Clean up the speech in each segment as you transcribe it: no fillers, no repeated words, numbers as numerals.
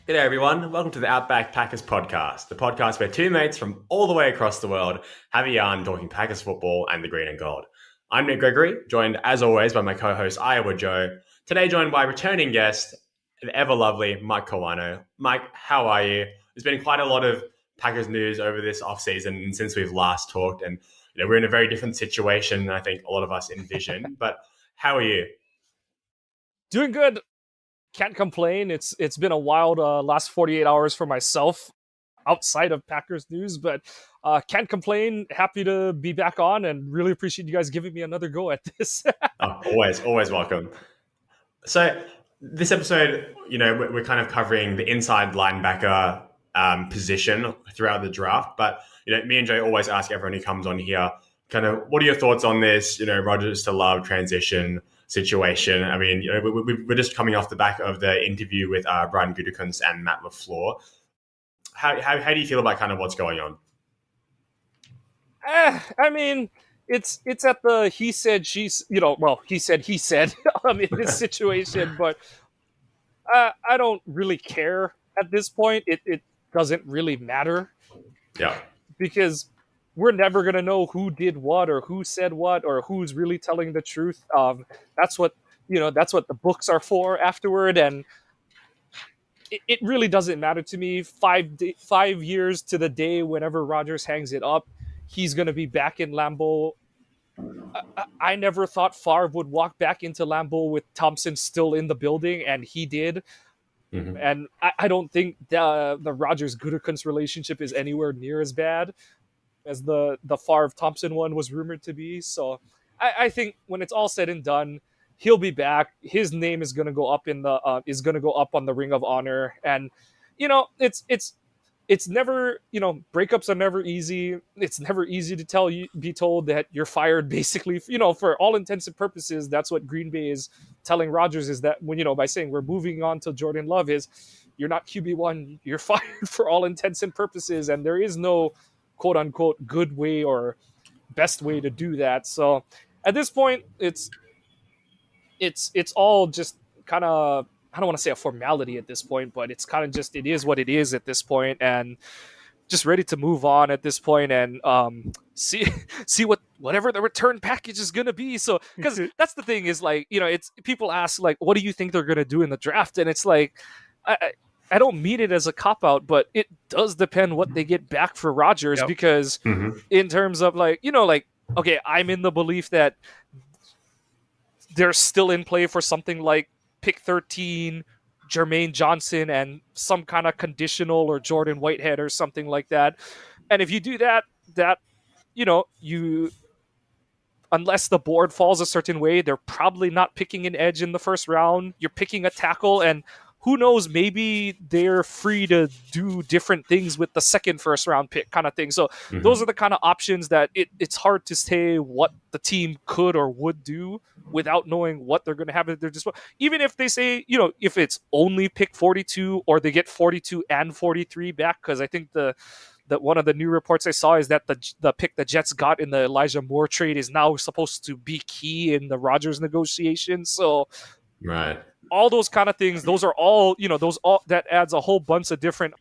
G'day everyone, welcome to the Outback Packers podcast, the podcast where two mates from all the way across the world have a yarn talking Packers football and the green and gold. I'm Nick Gregory, joined as always by my co-host Iowa Joe, today joined by returning guest, the ever lovely Mike Kawano. Mike, how are you? There's been quite a lot of Packers news over this offseason and since we've last talked, and we're in a very different situation than I think a lot of us envisioned, but how are you? Doing good. Can't complain. It's been a wild last 48 hours for myself outside of Packers news, but can't complain. Happy to be back on and really appreciate you guys giving me another go at this. Always welcome. So this episode, we're kind of covering the inside linebacker position throughout the draft, but me and Jay always ask everyone who comes on here, kind of, what are your thoughts on this, Rodgers to Love transition situation? I mean, we're just coming off the back of the interview with Brian Gutekunst and Matt LaFleur. How do you feel about kind of what's going on? I mean, it's at the he said she's he said in this situation, but I don't really care at this point. It doesn't really matter. Yeah, because we're never going to know who did what or who said what or who's really telling the truth. That's what the books are for afterward. And it really doesn't matter to me. 5 years to the day whenever Rodgers hangs it up, he's going to be back in Lambeau. I never thought Favre would walk back into Lambeau with Thompson still in the building, and he did. Mm-hmm. And I don't think the Rodgers-Gutekunst relationship is anywhere near as bad as the Favre-Thompson one was rumored to be. So I think when it's all said and done, he'll be back. His name is going to go up on the Ring of Honor. And it's never, breakups are never easy. It's never easy to be told that you're fired, basically. For all intents and purposes, that's what Green Bay is telling Rodgers, is that by saying we're moving on to Jordan Love, is you're not QB1, you're fired for all intents and purposes, and there is no quote unquote good way or best way to do that. So at this point, it's all just kind of, I don't want to say a formality at this point, but it's kind of just, it is what it is at this point, and just ready to move on at this point and see whatever the return package is going to be. So, because that's the thing is, like, it's, people ask, like, what do you think they're going to do in the draft? And it's like, I don't mean it as a cop-out, but it does depend what they get back for Rodgers. Yep. Because in terms of, like, okay, I'm in the belief that they're still in play for something like pick 13, Jermaine Johnson, and some kind of conditional or Jordan Whitehead or something like that. And if you do that, you, unless the board falls a certain way, they're probably not picking an edge in the first round. You're picking a tackle, and who knows, maybe they're free to do different things with the second first round pick kind of thing. So those are the kind of options that it's hard to say what the team could or would do without knowing what they're going to have at their disposal. Even if they say, if it's only pick 42 or they get 42 and 43 back, because I think that one of the new reports I saw is that the pick the Jets got in the Elijah Moore trade is now supposed to be key in the Rodgers negotiations. So right. All those kind of things, those are all, that adds a whole bunch of different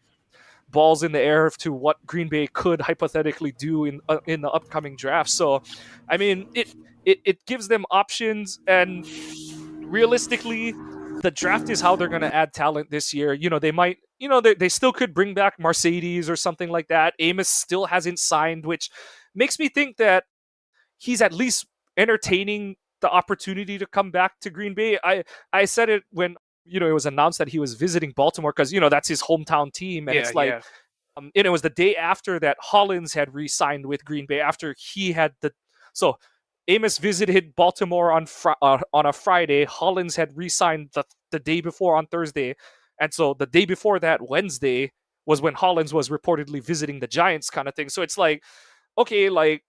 balls in the air to what Green Bay could hypothetically do in the upcoming draft. So, I mean, it gives them options, and realistically, the draft is how they're going to add talent this year. They might, they still could bring back Mercedes or something like that. Amos still hasn't signed, which makes me think that he's at least entertaining the opportunity to come back to Green Bay. I said it when it was announced that he was visiting Baltimore, because that's his hometown team, and and it was the day after that Hollins had re-signed with Green Bay after he had so Amos visited Baltimore on a Friday. Hollins had re-signed the day before on Thursday, and so the day before that, Wednesday, was when Hollins was reportedly visiting the Giants, kind of thing. So it's like, okay, like,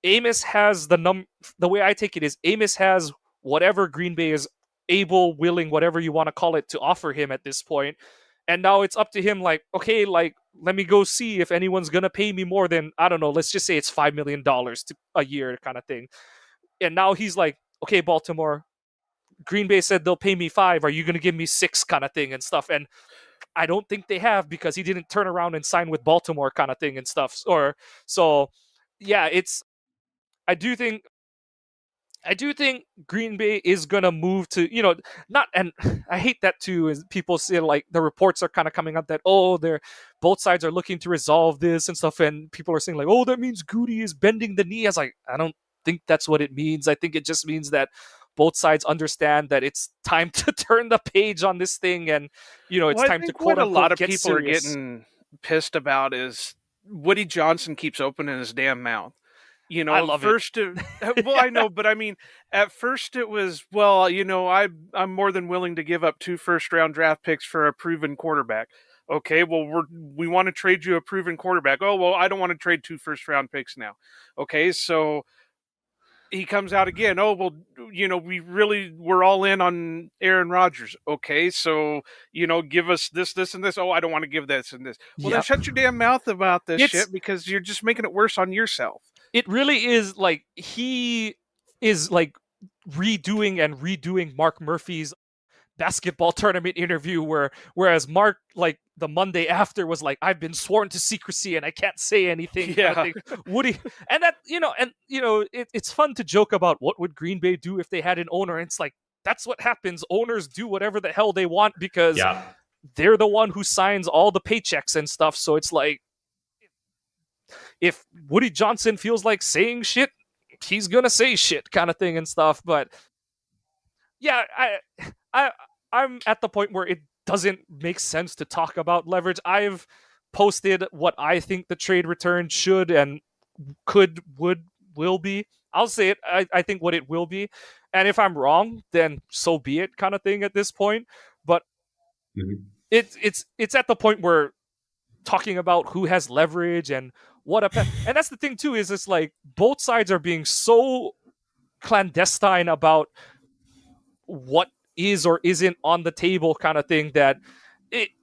Amos has the way I take it is Amos has whatever Green Bay is able, willing, whatever you want to call it, to offer him at this point. And now it's up to him, like, okay, like, let me go see if anyone's going to pay me more than, I don't know, let's just say it's $5 million a year kind of thing. And now he's like, okay, Baltimore, Green Bay said they'll pay me $5. Are you going to give me $6 kind of thing and stuff? And I don't think they have, because he didn't turn around and sign with Baltimore kind of thing and stuff. Or so, yeah, it's I do think I do think Green Bay is gonna move to, not, and I hate that too, is people say, like, the reports are kind of coming out that, oh, they're both sides are looking to resolve this and stuff, and people are saying like, oh, that means Goody is bending the knee. I was like, I don't think that's what it means. I think it just means that both sides understand that it's time to turn the page on this thing, and it's Well, I time to think quote what a lot unquote of get people are serious. getting pissed about is Woody Johnson keeps opening his damn mouth. I love it. First, well, I know, but I mean, at first it was, well, I'm more than willing to give up 2 first-round draft picks for a proven quarterback. Okay, well, we want to trade you a proven quarterback. Oh, well, I don't want to trade 2 first-round picks now. Okay, so he comes out again. Oh, well, we're all in on Aaron Rodgers. Okay, so, give us this, this, and this. Oh, I don't want to give this and this. Well, then Yep. shut your damn mouth about this It's shit, because you're just making it worse on yourself. it really is, like, he is like redoing Mark Murphy's basketball tournament interview, whereas Mark, like, the Monday after, was like, I've been sworn to secrecy and I can't say anything. Yeah. Kind of thing. Woody, and that, it's fun to joke about what would Green Bay do if they had an owner. And it's like, that's what happens. Owners do whatever the hell they want, because Yeah. they're the one who signs all the paychecks and stuff. So it's like, if Woody Johnson feels like saying shit, he's gonna say shit, kind of thing and stuff. But yeah, I'm at the point where it doesn't make sense to talk about leverage. I've posted what I think the trade return should and will be. I'll say it. I think what it will be, and if I'm wrong, then so be it, kind of thing at this point. But Mhm. it's at the point where talking about who has leverage and and that's the thing too, is it's like both sides are being so clandestine about what is or isn't on the table, kind of thing, that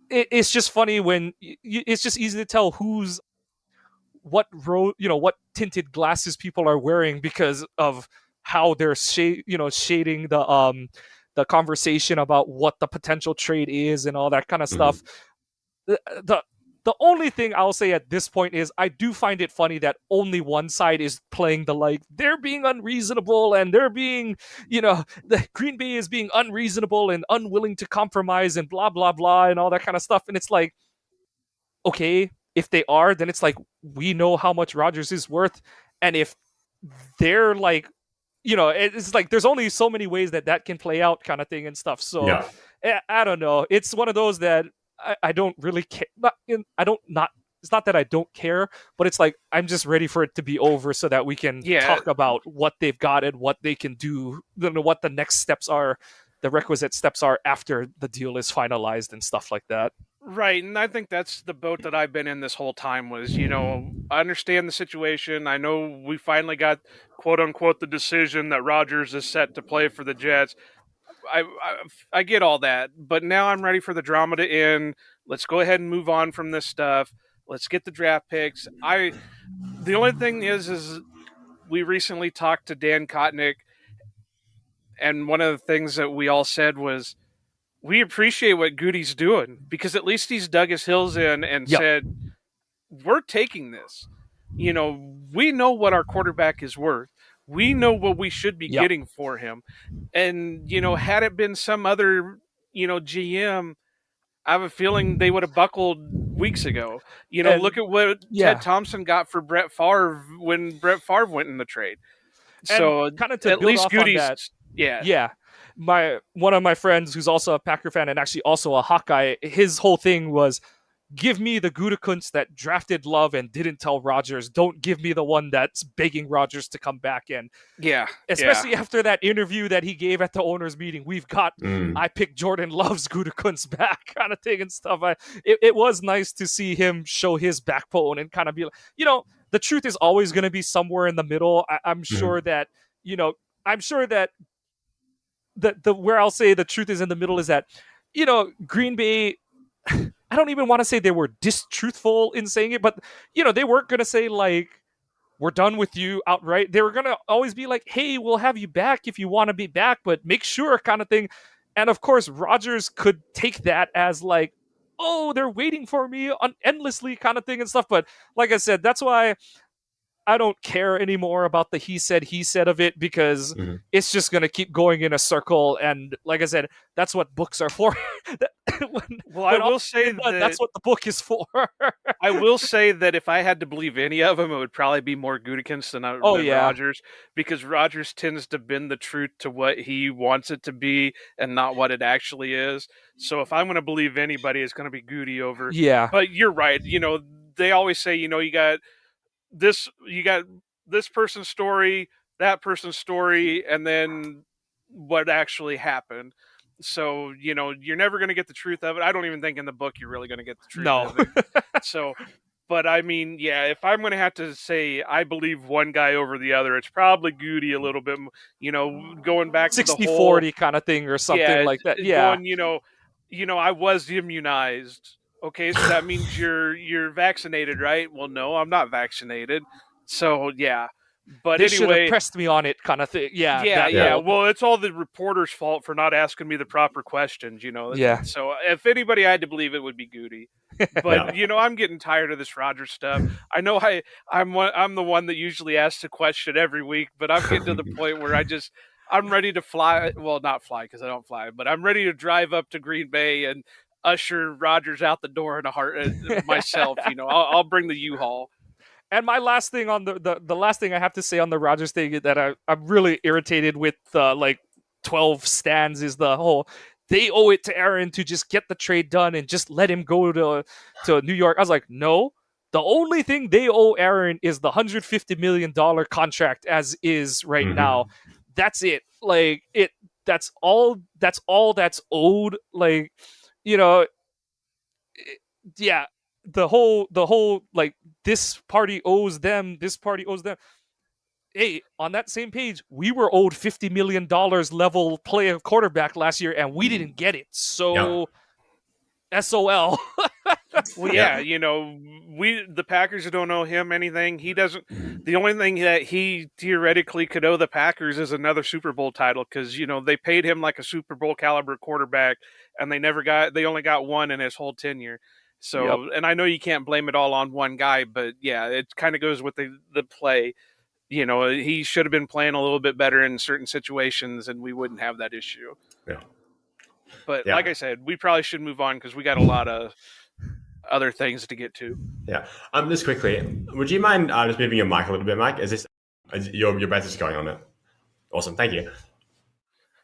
it's just funny when it's just easy to tell who's what tinted glasses people are wearing, because of how they're shading the conversation about what the potential trade is and all that kind of stuff. The the only thing I'll say at this point is, I do find it funny that only one side is playing the, like, they're being unreasonable, and they're being, the Green Bay is being unreasonable and unwilling to compromise and blah, blah, blah, and all that kind of stuff. And it's like, okay, if they are, then it's like, we know how much Rodgers is worth. And if they're like, it's like, there's only so many ways that can play out, kind of thing and stuff. So Yeah. I don't know. It's one of those that I don't really care. It's not that I don't care, but it's like, I'm just ready for it to be over so that we can talk about what they've got and what they can do, what the next steps are, the requisite steps are after the deal is finalized and stuff like that. Right, and I think that's the boat that I've been in this whole time was, I understand the situation. I know we finally got, quote unquote, the decision that Rodgers is set to play for the Jets. I get all that, but now I'm ready for the drama to end. Let's go ahead and move on from this stuff. Let's get the draft picks. The only thing is we recently talked to Dan Kotnick, and one of the things that we all said was, we appreciate what Goody's doing, because at least he's dug his heels in and said, we're taking this. We know what our quarterback is worth. We know what we should be getting for him. And, had it been some other, GM, I have a feeling they would have buckled weeks ago. Look at what Ted Thompson got for Brett Favre when Brett Favre went in the trade. So and kind of to at build least off Goody's, on that, one of my friends who's also a Packer fan and actually also a Hawkeye, his whole thing was, give me the Gutekunst that drafted Love and didn't tell Rodgers. Don't give me the one that's begging Rodgers to come back in. Especially after that interview that he gave at the owners' meeting. We've got, I picked Jordan Love's Gutekunst back, kind of thing and stuff. It was nice to see him show his backbone and kind of be like, the truth is always going to be somewhere in the middle. I'm sure that, the where I'll say the truth is in the middle is that, Green Bay, I don't even want to say they were distruthful in saying it, but, they weren't going to say, like, we're done with you outright. They were going to always be like, hey, we'll have you back if you want to be back, but make sure, kind of thing. And of course, Rodgers could take that as like, oh, they're waiting for me endlessly kind of thing and stuff. But like I said, that's why I don't care anymore about the he said of it, because Mm-hmm. it's just going to keep going in a circle. And like I said, that's what books are for. I will say done, that that's what the book is for. I will say that if I had to believe any of them, it would probably be more Gutekunst than yeah. Rogers, because Rogers tends to bend the truth to what he wants it to be and not what it actually is. So if I'm going to believe anybody, it's going to be Goody over. Yeah. But you're right. They always say, you got this person's story, that person's story, and then what actually happened. So, you're never going to get the truth of it. I don't even think in the book you're really going to get the truth of it. So, but I mean, yeah, if I'm going to have to say I believe one guy over the other, it's probably Goody a little bit, going back to the 60-40 kind of thing or something like that. Yeah. Going, I was immunized. Okay, so that means you're vaccinated, right? Well, no, I'm not vaccinated. So, yeah. But they should anyway, have pressed me on it kind of thing. Yeah. Well, it's all the reporter's fault for not asking me the proper questions, Yeah. So if anybody I had to believe, it would be Goody. But I'm getting tired of this Rogers stuff. I know I'm the one that usually asks a question every week, but I'm getting to the point where I'm ready to fly. Well, not fly because I don't fly, but I'm ready to drive up to Green Bay and usher Rogers out the door in a heart myself. I'll bring the U-Haul. And my last thing on the last thing I have to say on the Rogers thing that I'm really irritated with, 12 stands, is the whole they owe it to Aaron to just get the trade done and just let him go to New York. I was like, no. The only thing they owe Aaron is the $150 million contract as is right now. That's it. That's all that's owed. Yeah. The whole this party owes them, this party owes them. Hey, on that same page, we were owed $50 million level play of quarterback last year, and we didn't get it. So, SOL. Well, yeah, the Packers don't owe him anything. He doesn't. The only thing that he theoretically could owe the Packers is another Super Bowl title, because they paid him like a Super Bowl caliber quarterback, and they only got one in his whole tenure. So, and I know you can't blame it all on one guy, but yeah, it kind of goes with the play. He should have been playing a little bit better in certain situations, and we wouldn't have that issue. Yeah. But like I said, we probably should move on because we got a lot of other things to get to. Yeah. Just quickly, would you mind just moving your mic a little bit, Mike? Is your breath is going on it? Awesome. Thank you.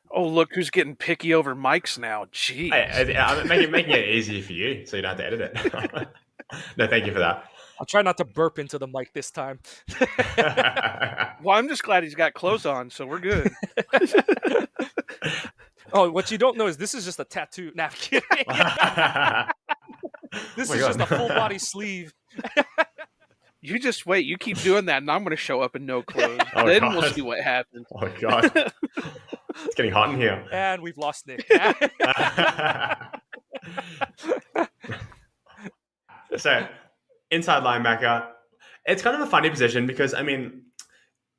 Oh, look who's getting picky over mics now. Jeez. I'm making it easy for you so you don't have to edit it. No, thank you for that. I'll try not to burp into the mic this time. Well, I'm just glad he's got clothes on, so we're good. Oh, what you don't know is this is just a tattoo. Nah, I'm kidding. This is just a full body sleeve. You just wait. You keep doing that, and I'm going to show up in no clothes. Then we'll see what happens. Oh, God. It's getting hot in here. And we've lost Nick. So, inside linebacker, it's kind of a funny position because, I mean,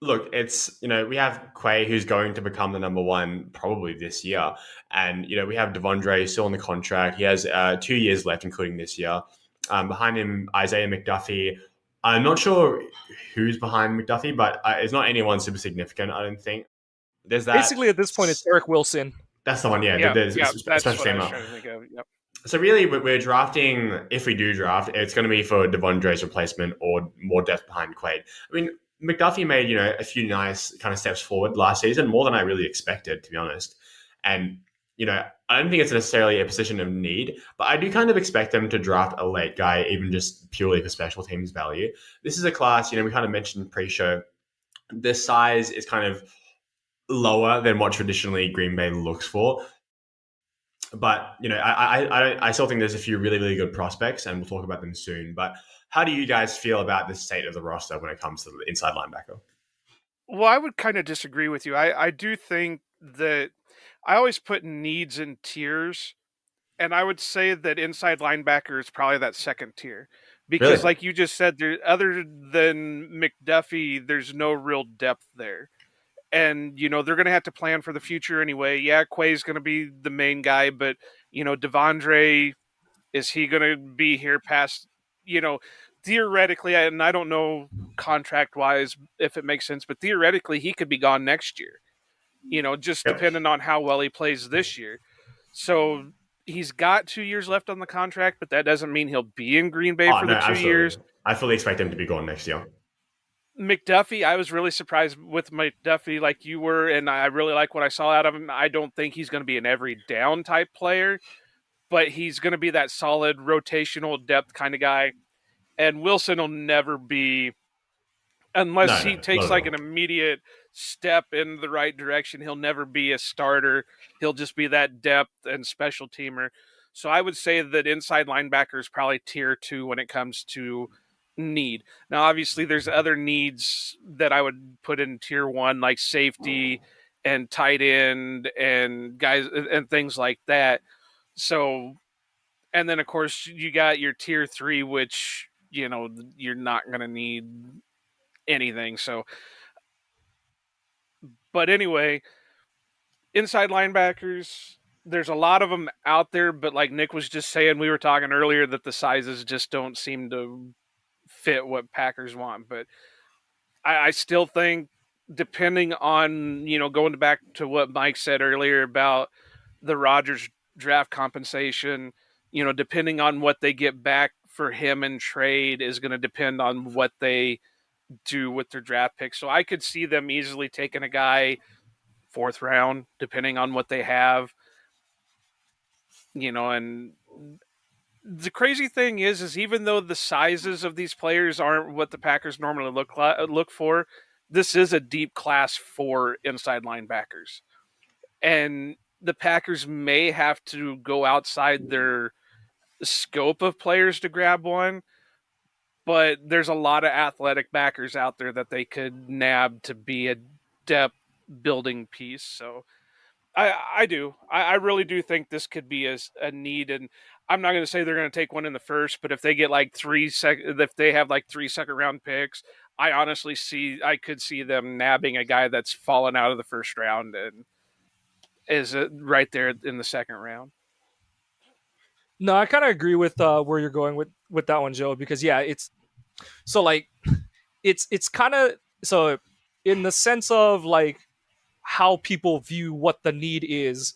look, it's, we have Quay, who's going to become the number one probably this year. And, we have Devondre still on the contract. He has 2 years left, including this year. Behind him, Isaiah McDuffie. I'm not sure who's behind McDuffie, but it's not anyone super significant, I don't think. There's that. Basically, at this point, it's Eric Wilson. That's the one, yeah. That's what I was trying to think of. Yep. So really, we're drafting, if we do draft, it's going to be for Devondre's replacement or more depth behind Quaid. I mean, McDuffie made, a few nice kind of steps forward last season, more than I really expected, to be honest. And, I don't think it's necessarily a position of need, but I do kind of expect them to draft a late guy, even just purely for special teams value. This is a class, we kind of mentioned pre-show, the size is kind of lower than what traditionally Green Bay looks for. But, I still think there's a few really, really good prospects, and we'll talk about them soon. But how do you guys feel about the state of the roster when it comes to the inside linebacker? Well, I would kind of disagree with you. I do think that I always put needs in tiers, and I would say that inside linebacker is probably that second tier. Because Really? like you just said, other than McDuffie, there's no real depth there. And, they're going to have to plan for the future anyway. Yeah, Quay's going to be the main guy, but, Devondre, Is he going to be here past, theoretically, and I don't know contract wise if it makes sense, but theoretically he could be gone next year, just Yep. depending on how well he plays this year. So he's got 2 years left on the contract, but that doesn't mean he'll be in Green Bay Oh, for no, the 2 absolutely. years. I fully expect him to be gone next year. McDuffie, I was really surprised with McDuffie like you were, and I really like what I saw out of him. I don't think he's going to be an every down type player, but he's going to be that solid rotational depth kind of guy. And Wilson will never be, unless he takes like an immediate step in the right direction, he'll never be a starter. He'll just be that depth and special teamer. So I would say that inside linebacker is probably tier 2 when it comes to need. Now, obviously, there's other needs that I would put in tier 1, like safety and tight end and guys and things like that. So, and then of course you got your tier 3, which you're not going to need anything. So, but anyway, inside linebackers, there's a lot of them out there, but like Nick was just saying, we were talking earlier that the sizes just don't seem to fit what Packers want. But I still think, depending on, going back to what Mike said earlier about the Rodgers draft compensation, depending on what they get back for him in trade is going to depend on what they do with their draft pick. So I could see them easily taking a guy 4th round, depending on what they have, and the crazy thing is even though the sizes of these players aren't what the Packers normally look for, this is a deep class for inside linebackers. And the Packers may have to go outside their scope of players to grab one, but there's a lot of athletic backers out there that they could nab to be a depth building piece. So I really do think this could be a need, and I'm not going to say they're going to take one in the first, but if they get like if they have like 3 second-round picks, I honestly I could see them nabbing a guy that's fallen out of the first round and is right there in the second round. No, I kind of agree with where you're going with that one, Joe, because yeah, it's so like it's kind of so in the sense of like how people view what the need is.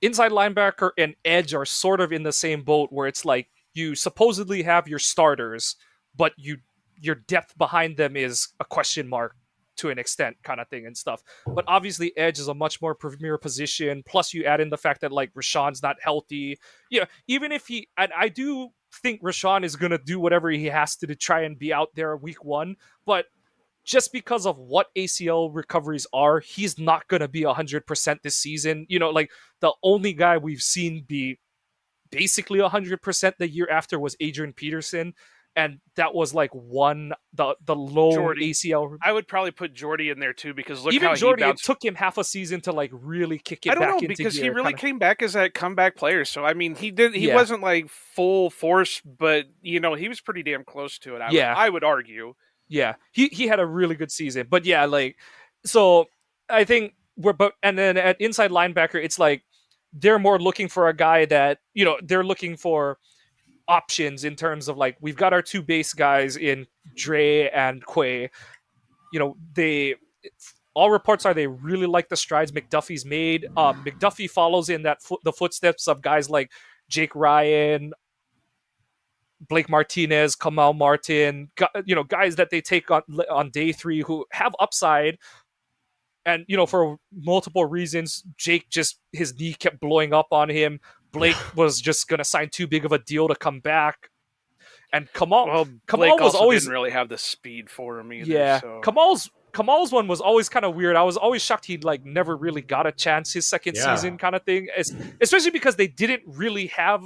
Inside linebacker and edge are sort of in the same boat where it's like you supposedly have your starters, but your depth behind them is a question mark to an extent, kind of thing and stuff. But obviously edge is a much more premier position, plus you add in the fact that like Rashawn's not healthy. Yeah, even if I do think Rashawn is going to do whatever he has to try and be out there week 1, but just because of what ACL recoveries are, he's not going to be 100% this season. Like the only guy we've seen be basically 100% the year after was Adrian Peterson. And that was like the low Jordy. ACL. I would probably put Jordy in there too, because look even how Jordy, he bounced. It took him half a season to like really kick it I don't back know, into because gear, he really came back as a comeback player. So I mean, he wasn't like full force, but he was pretty damn close to it. I would argue. Yeah, he had a really good season, but yeah, like so I think and then at inside linebacker, it's like they're more looking for a guy that they're looking for options in terms of like we've got our 2 base guys in Dre and Quay. They all reports are they really like the strides McDuffie's made. McDuffie follows in the footsteps of guys like Jake Ryan, Blake Martinez, Kamal Martin, guys that they take on day 3 who have upside. And, for multiple reasons, Jake his knee kept blowing up on him. Blake was just going to sign too big of a deal to come back. And Kamal Blake was always didn't really have the speed for him either. Yeah. So. Kamal's one was always kind of weird. I was always shocked he like never really got a chance his second season kind of thing. Especially because they didn't really have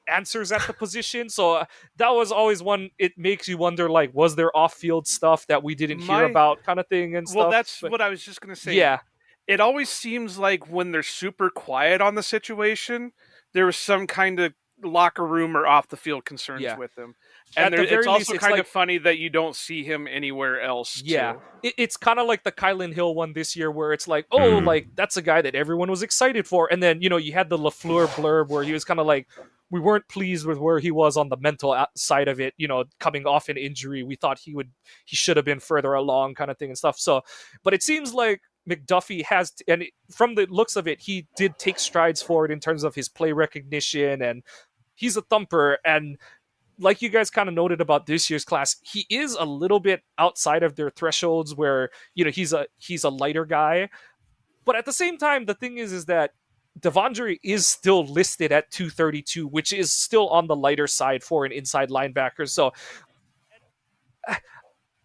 answers at the position. So that was always one. It makes you wonder, like, was there off-field stuff that we didn't hear about, kind of thing and stuff. Well, that's what I was just gonna say. Yeah, it always seems like when they're super quiet on the situation, there was some kind of locker room or off the field concerns with him. And it's also kind of funny that you don't see him anywhere else. Yeah, it's kind of like the Kylan Hill one this year, where it's like, like that's a guy that everyone was excited for, and then you had the LaFleur blurb where he was kind of like, we weren't pleased with where he was on the mental side of it. Coming off an injury, we thought he should have been further along, kind of thing and stuff. So, but it seems like McDuffie has, and from the looks of it, he did take strides forward in terms of his play recognition, and he's a thumper. And like you guys kind of noted about this year's class, he is a little bit outside of their thresholds where he's a lighter guy. But at the same time, the thing is that Devondre is still listed at 232, which is still on the lighter side for an inside linebacker. So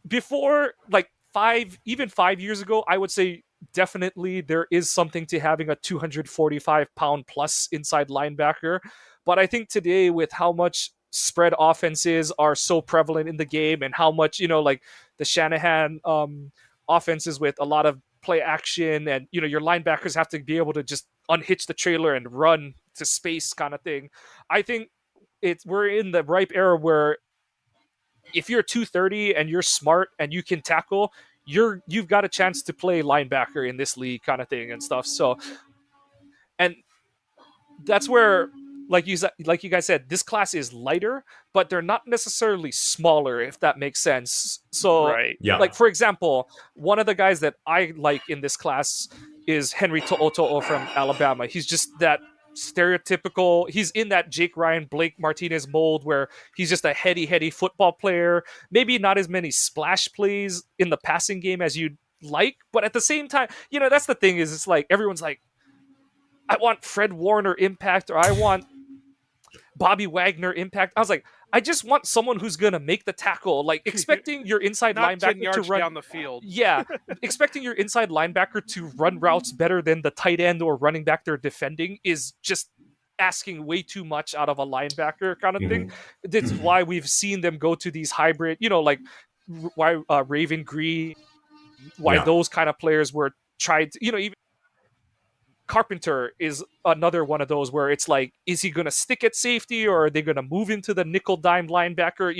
before, like 5 years ago, I would say definitely there is something to having a 245-pound plus inside linebacker. But I think today, with how much spread offenses are so prevalent in the game, and how much like the Shanahan offenses with a lot of play action, and your linebackers have to be able to just unhitch the trailer and run to space, kind of thing. I think we're in the ripe era where if you're 230 and you're smart and you can tackle, you've got a chance to play linebacker in this league, kind of thing and stuff. So, and that's where, like you guys said, this class is lighter, but they're not necessarily smaller, if that makes sense. So, Right. Yeah. like, for example, one of the guys that I like in this class is Henry To'oto'o from Alabama. He's just that stereotypical, he's in that Jake Ryan, Blake Martinez mold where he's just a heady football player. Maybe not as many splash plays in the passing game as you'd like, but at the same time, that's the thing, is it's like everyone's like, I want Fred Warner impact, or I want Bobby Wagner impact. I was like, I just want someone who's going to make the tackle. Like, expecting your inside Not 10 linebacker yards to run down the field. Yeah, expecting your inside linebacker to run routes better than the tight end or running back they're defending is just asking way too much out of a linebacker, kind of thing. That's why we've seen them go to these hybrid, like why Raven Green, why those kind of players were tried to, even Carpenter is another one of those where it's like, is he going to stick at safety, or are they going to move into the nickel dime linebacker?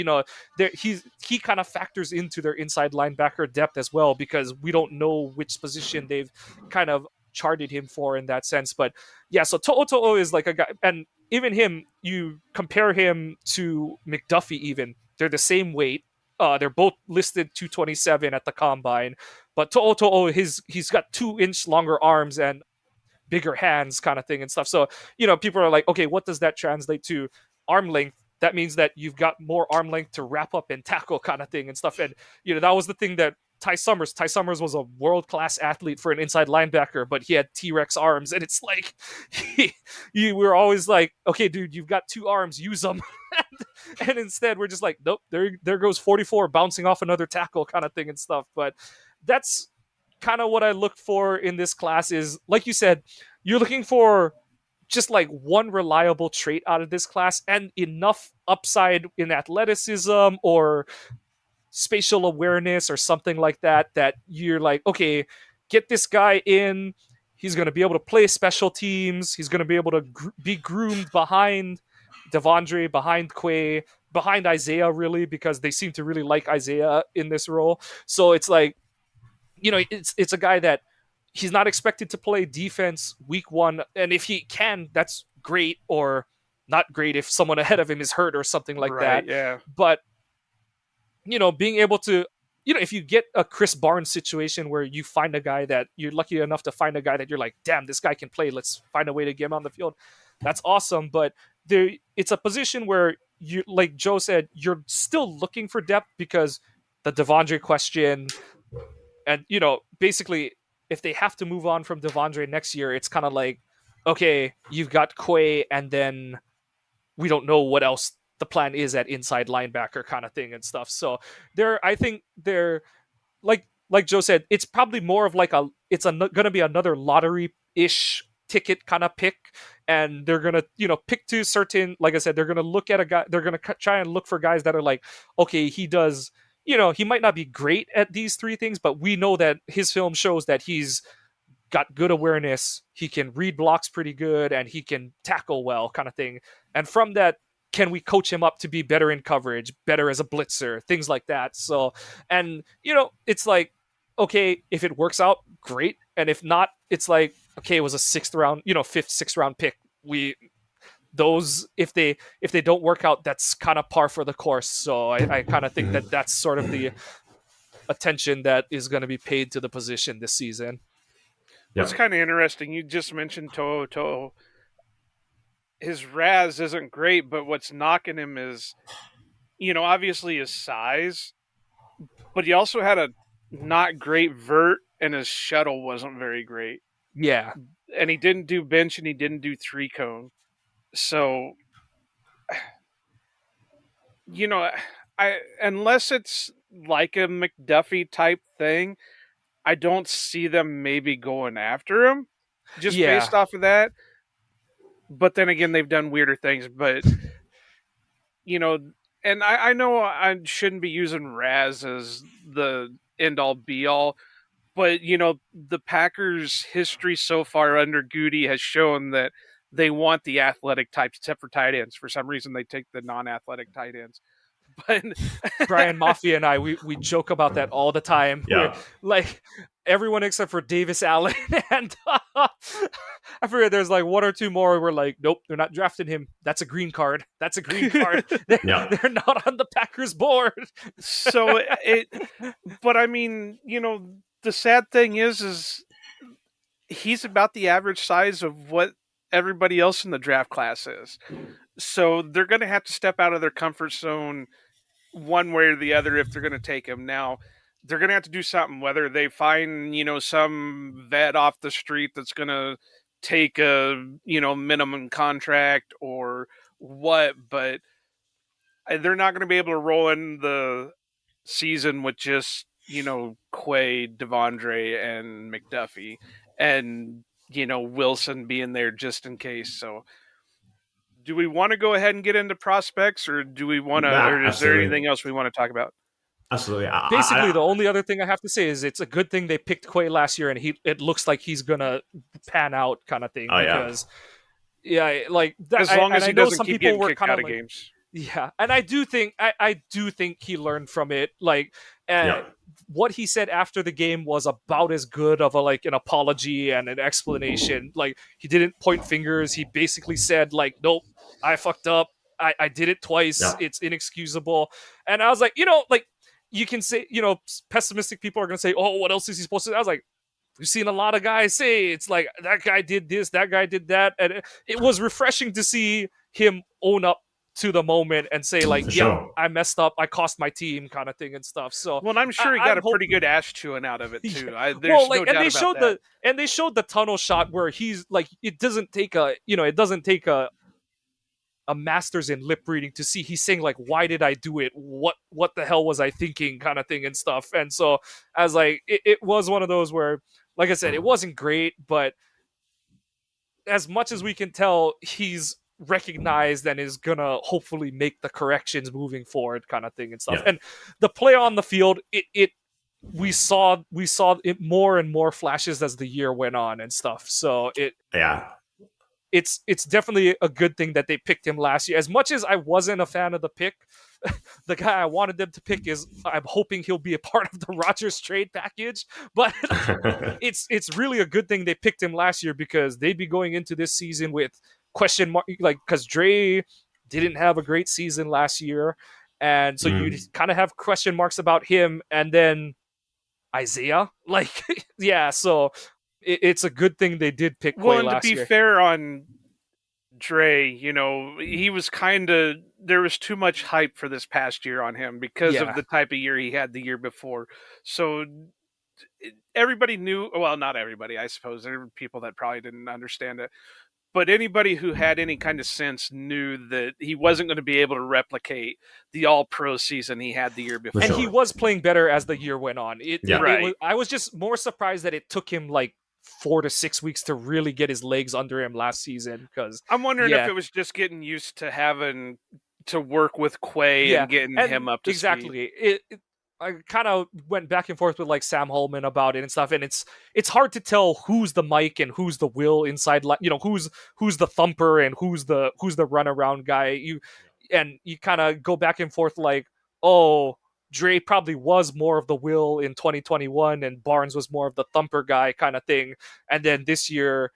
He kind of factors into their inside linebacker depth as well, because we don't know which position they've kind of charted him for in that sense. But yeah, so To'oto'o is like a guy, and even him, you compare him to McDuffie, even they're the same weight. They're both listed 227 at the combine, but To'oto'o, he's got 2-inch longer arms and bigger hands, kind of thing and stuff. So, people are like, okay, what does that translate to? Arm length. That means that you've got more arm length to wrap up and tackle, kind of thing and stuff. And, that was the thing that Ty Summers was a world-class athlete for an inside linebacker, but he had T-Rex arms. And it's like, we were always like, okay, dude, you've got 2 arms, use them. And instead we're just like, nope, there goes 44 bouncing off another tackle, kind of thing and stuff. But that's kind of what I look for in this class, is, like you said, you're looking for just like one reliable trait out of this class and enough upside in athleticism or spatial awareness or something like that, that you're like, okay, get this guy in. He's going to be able to play special teams. He's going to be able to be groomed behind Devondre, behind Quay, behind Isaiah, really, because they seem to really like Isaiah in this role. So it's like, it's a guy that he's not expected to play defense week 1. And if he can, that's great, or not great if someone ahead of him is hurt or something like that. Yeah. But, being able to, if you get a Chris Barnes situation where you find a guy that you're lucky enough to find a guy that you're like, damn, this guy can play, let's find a way to get him on the field. That's awesome. But it's a position where you, like Joe said, you're still looking for depth, because the Devondre question. And, basically, if they have to move on from Devondre next year, it's kind of like, okay, you've got Quay, and then we don't know what else the plan is at inside linebacker, kind of thing and stuff. So I think they're like Joe said, it's probably more of like going to be another lottery-ish ticket kind of pick. And they're going to, pick to certain, like I said, they're going to look at a guy, they're going to try and look for guys that are like, okay, he does, he might not be great at these 3 things, but we know that his film shows that he's got good awareness. He can read blocks pretty good, and he can tackle well, kind of thing. And from that, can we coach him up to be better in coverage, better as a blitzer, things like that. So, and, it's like, okay, if it works out, great. And if not, it's like, okay, it was a 6th round, 5th, 6th round pick. those, if they don't work out, that's kind of par for the course. So I kind of think that that's sort of the attention that is going to be paid to the position this season. It's kind of interesting. You just mentioned Toho. His RAS isn't great, but what's knocking him is, obviously his size, but he also had a not great vert, and his shuttle wasn't very great. Yeah. And he didn't do bench, and he didn't do 3-cone. So, unless it's like a McDuffie type thing, I don't see them maybe going after him just based off of that. But then again, they've done weirder things. But, and I know I shouldn't be using Raz as the end-all, be-all. But, the Packers' history so far under Goody has shown that they want the athletic types, except for tight ends. For some reason, they take the non-athletic tight ends. But Brian Mafia and I, we joke about that all the time. Yeah. Like everyone except for Davis Allen and I forget there's like one or two more. We're like, nope, they're not drafting him. That's a green card. They're not on the Packers board. So but I mean, the sad thing is he's about the average size of what everybody else in the draft class is. So they're going to have to step out of their comfort zone one way or the other if they're going to take him. Now, they're going to have to do something, whether they find, some vet off the street that's going to take a, minimum contract or what, but they're not going to be able to roll in the season with just, Quay, Devondre, and McDuffie, and, Wilson being there just in case. So, do we want to go ahead and get into prospects, or do we want to? Or is there anything else we want to talk about? Absolutely. Basically, the only other thing I have to say is it's a good thing they picked Quay last year, and it looks like he's gonna pan out, kind of thing. Because like that, as long as he doesn't keep getting kicked out of like, games. Yeah, and I do think he learned from it. Like, what he said after the game was about as good of an apology and an explanation. Like, he didn't point fingers. He basically said, like, nope, I fucked up. I did it twice. Yeah. It's inexcusable. And I was like, you can say, pessimistic people are going to say, oh, what else is he supposed to do? I was like, we've seen a lot of guys say it's like, that guy did this, that guy did that. And it was refreshing to see him own up to the moment and say, like, I messed up, I cost my team, kind of thing and stuff. So, well, I'm sure he got a pretty good ass chewing out of it too. There's no doubt about that. And they showed the tunnel shot where he's like, it doesn't take a master's in lip reading to see he's saying, like, why did I do it? What the hell was I thinking, kind of thing and stuff. And so I was like, it was one of those where, like I said, it wasn't great, but as much as we can tell, he's recognized and is gonna hopefully make the corrections moving forward, kind of thing and stuff. And the play on the field, we saw it more and more flashes as the year went on and stuff. So it's definitely a good thing that they picked him last year. As much as I wasn't a fan of the pick, the guy I wanted them to pick I'm hoping he'll be a part of the Rodgers trade package. But it's really a good thing they picked him last year, because they'd be going into this season with question mark, like, because Dre didn't have a great season last year, and so you kind of have question marks about him, and then Isaiah, like, so it's a good thing they did pick Quay last year. Well, and to be fair on Dre, he was there was too much hype for this past year on him because of the type of year he had the year before. So everybody knew, well, not everybody, I suppose. There were people that probably didn't understand it. But anybody who had any kind of sense knew that he wasn't going to be able to replicate the all-pro season he had the year before. And he was playing better as the year went on. I was just more surprised that it took him like 4 to 6 weeks to really get his legs under him last season. Because I'm wondering if it was just getting used to having to work with Quay and getting him up to speed. Exactly. I kind of went back and forth with like Sam Holman about it and stuff, and it's hard to tell who's the Mike and who's the Will inside, who's the thumper and who's the runaround guy. You kind of go back and forth like, oh, Dre probably was more of the Will in 2021 and Barnes was more of the thumper guy, kind of thing. And then this year,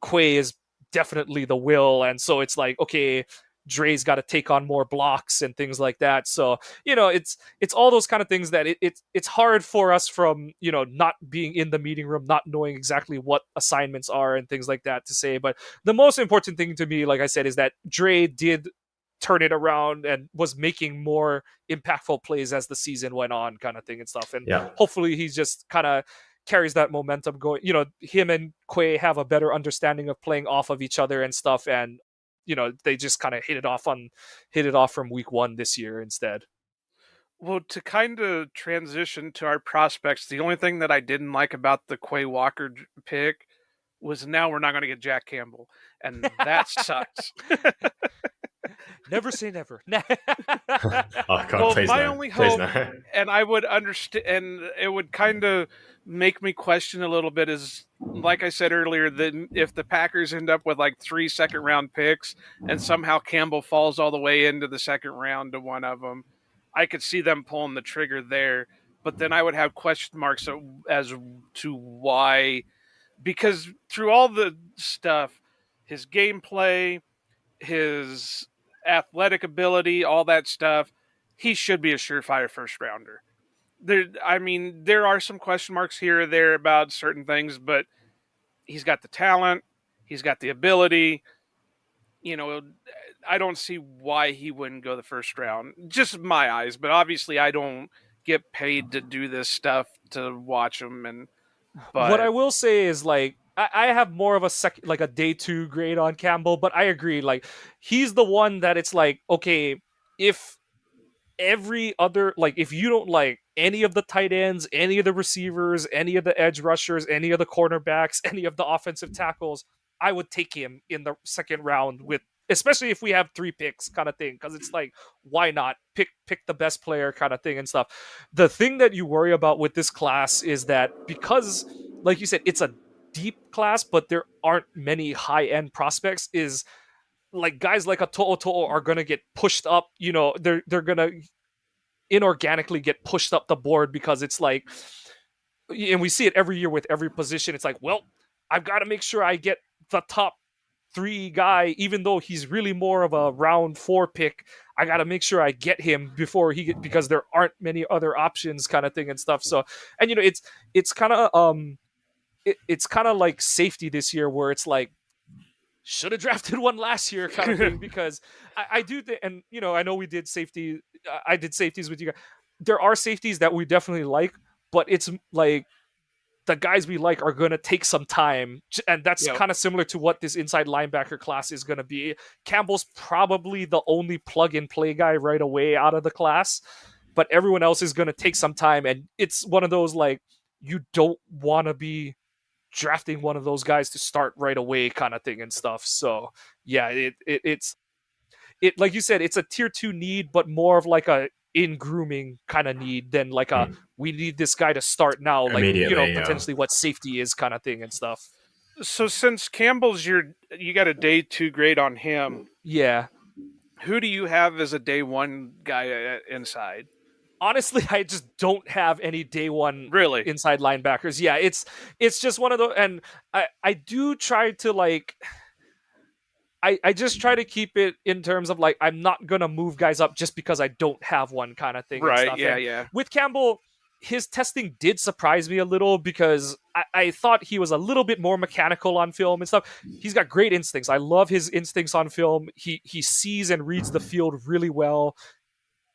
Quay is definitely the will. And so it's like, okay, Dre's got to take on more blocks and things like that. So, it's all those kind of things that it's hard for us from, not being in the meeting room, not knowing exactly what assignments are and things like that to say. But the most important thing to me, like I said, is that Dre did turn it around and was making more impactful plays as the season went on, kind of thing and stuff. And hopefully he just kind of carries that momentum going. Him and Quay have a better understanding of playing off of each other and stuff, and they just kind of hit it off from week 1 this year instead. Well, to kind of transition to our prospects, the only thing that I didn't like about the Quay Walker pick was now we're not going to get Jack Campbell, and that sucks. Never say never. Oh God, well, please my no. only Please hope, no. and I would understand, and it would kind of make me question a little bit, is like I said earlier, that if the Packers end up with like 3 second-round picks and somehow Campbell falls all the way into the second round to one of them, I could see them pulling the trigger there. But then I would have question marks as to why, because through all the stuff, his gameplay, his athletic ability, all that stuff, he should be a surefire first rounder. There are some question marks here or there about certain things, but he's got the talent, he's got the ability. I don't see why he wouldn't go the first round. Just my eyes, but obviously I don't get paid to do this stuff to watch him. But what I will say is, like, I have more of a day 2 grade on Campbell, but I agree. Like, he's the one that it's like, okay, if every other, like, if you don't like any of the tight ends, any of the receivers, any of the edge rushers, any of the cornerbacks, any of the offensive tackles, I would take him in the second round, especially if we have 3 picks, kind of thing, because it's like, why not pick the best player, kind of thing and stuff. The thing that you worry about with this class is that, because, like you said, it's a deep class, but there aren't many high end prospects, is like guys like a To'o are going to get pushed up. They're going to inorganically get pushed up the board, because it's like, and we see it every year with every position. It's like, well, I've got to make sure I get the top 3 guy, even though he's really more of a round 4 pick. I got to make sure I get him before because there aren't many other options, kind of thing and stuff. So, and it's kind of it's kind of like safety this year, where it's like, should have drafted one last year, kind of thing, because I do think, and I know we did safety. I did safeties with you guys. There are safeties that we definitely like, but it's like, the guys we like are going to take some time, and that's kind of similar to what this inside linebacker class is going to be. Campbell's probably the only plug and play guy right away out of the class, but everyone else is going to take some time, and it's one of those, like, you don't want to be drafting one of those guys to start right away, kind of thing and stuff. So yeah, it's like you said, it's a tier 2 need, but more of like a in grooming kind of need than like a we need this guy to start now, like, potentially what safety is, kind of thing and stuff. So since Campbell's you got a day 2 grade on him, who do you have as a day 1 guy inside? Honestly, I just don't have any day 1 really inside linebackers. Yeah, it's just one of those, and I do try to, like, I just try to keep it in terms of, like, I'm not gonna move guys up just because I don't have one, kind of thing. Right? And stuff. Yeah. With Campbell, his testing did surprise me a little, because I thought he was a little bit more mechanical on film and stuff. He's got great instincts. I love his instincts on film. He sees and reads the field really well.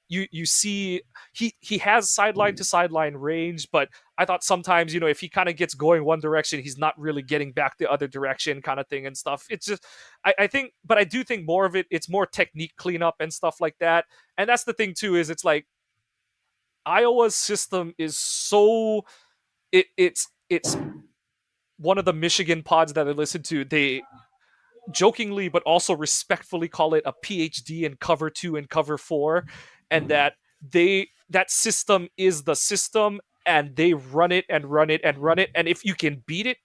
You see he has sideline to sideline range, but I thought sometimes, if he kind of gets going one direction, he's not really getting back the other direction, kind of thing and stuff. It's just, I think, but I do think more of it's more technique cleanup and stuff like that. And that's the thing too, is it's like, Iowa's system is so, it's one of the Michigan pods that I listen to, they jokingly but also respectfully call it a PhD in cover 2 and cover 4, and that system is the system, and they run it and run it and run it, and if you can beat it,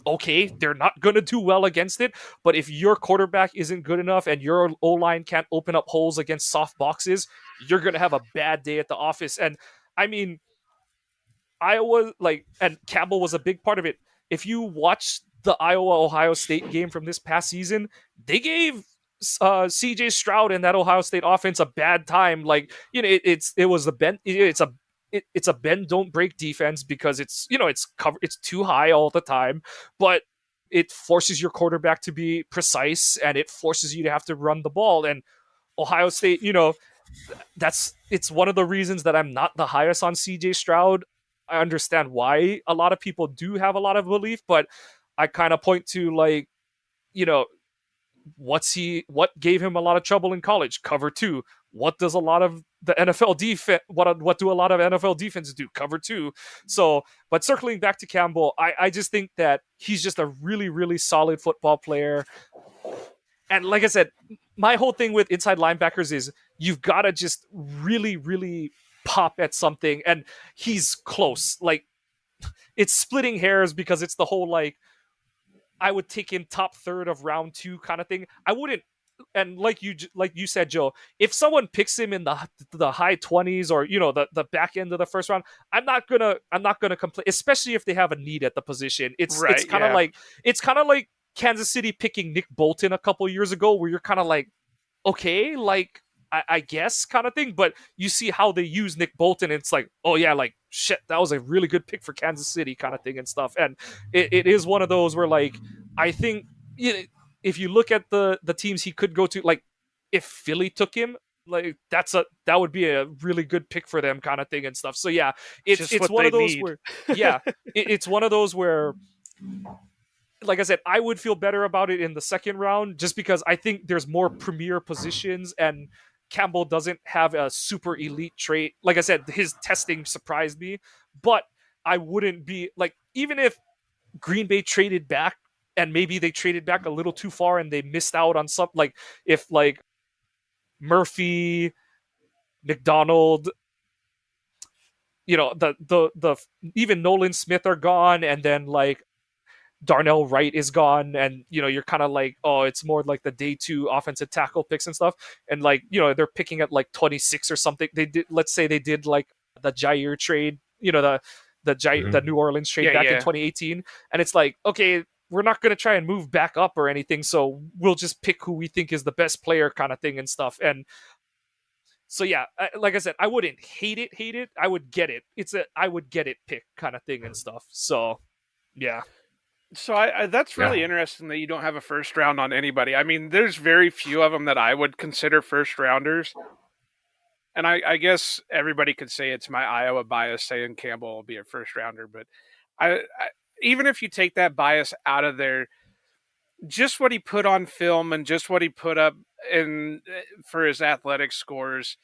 okay, they're not going to do well against it, but if your quarterback isn't good enough and your O-line can't open up holes against soft boxes, you're going to have a bad day at the office. And I mean, Iowa, like, and Campbell was a big part of it. If you watch the Iowa-Ohio State game from this past season, they gave CJ Stroud and that Ohio State offense a bad time. Like, it's a bend don't break defense because it's too high all the time, but it forces your quarterback to be precise and it forces you to have to run the ball. And Ohio State, it's one of the reasons that I'm not the highest on CJ Stroud. I understand why a lot of people do have a lot of belief, but I kind of point to, like, what gave him a lot of trouble in college? Cover two. What does a lot of the NFL defense? What do a lot of NFL defenses do? Cover two. So, but circling back to Campbell, I just think that he's just a really, really solid football player. And like I said, my whole thing with inside linebackers is you've got to just really, really pop at something, and he's close. Like, it's splitting hairs because it's the whole, like, I would take him top third of round 2 kind of thing. I wouldn't, and like you said, Joe, if someone picks him in the high 20s or the back end of the first round, I'm not gonna complain, especially if they have a need at the position. It's kind of like Kansas City picking Nick Bolton a couple years ago, where you're kind of like, okay, like, I guess kind of thing, but you see how they use Nick Bolton, and it's like, oh yeah, like, shit, that was a really good pick for Kansas City kind of thing and stuff. And it is one of those where, like, I think if you look at the teams he could go to, like, if Philly took him, like, that would be a really good pick for them kind of thing and stuff. So yeah, it's one of those where, yeah, it's one of those where, like I said, I would feel better about it in the second round just because I think there's more premier positions, and Campbell doesn't have a super elite trait. Like I said, his testing surprised me, but I wouldn't be like, even if Green Bay traded back and maybe they traded back a little too far and they missed out on something, like if like Murphy, McDonald, the even Nolan Smith are gone, and then like Darnell Wright is gone, and you're kind of like, oh, it's more like the day 2 offensive tackle picks and stuff, and like they're picking at like 26 or something. Let's say they did like the Jair trade, the New Orleans trade back in 2018, and it's like, okay, we're not going to try and move back up or anything, so we'll just pick who we think is the best player kind of thing and stuff. And so yeah, like I said, I wouldn't hate it. I would get it. I would get it pick kind of thing and stuff. So yeah. So that's really interesting that you don't have a first round on anybody. I mean, there's very few of them that I would consider first rounders. And I guess everybody could say it's my Iowa bias saying Campbell will be a first rounder. But I even if you take that bias out of there, just what he put on film and just what he put up for his athletic scores,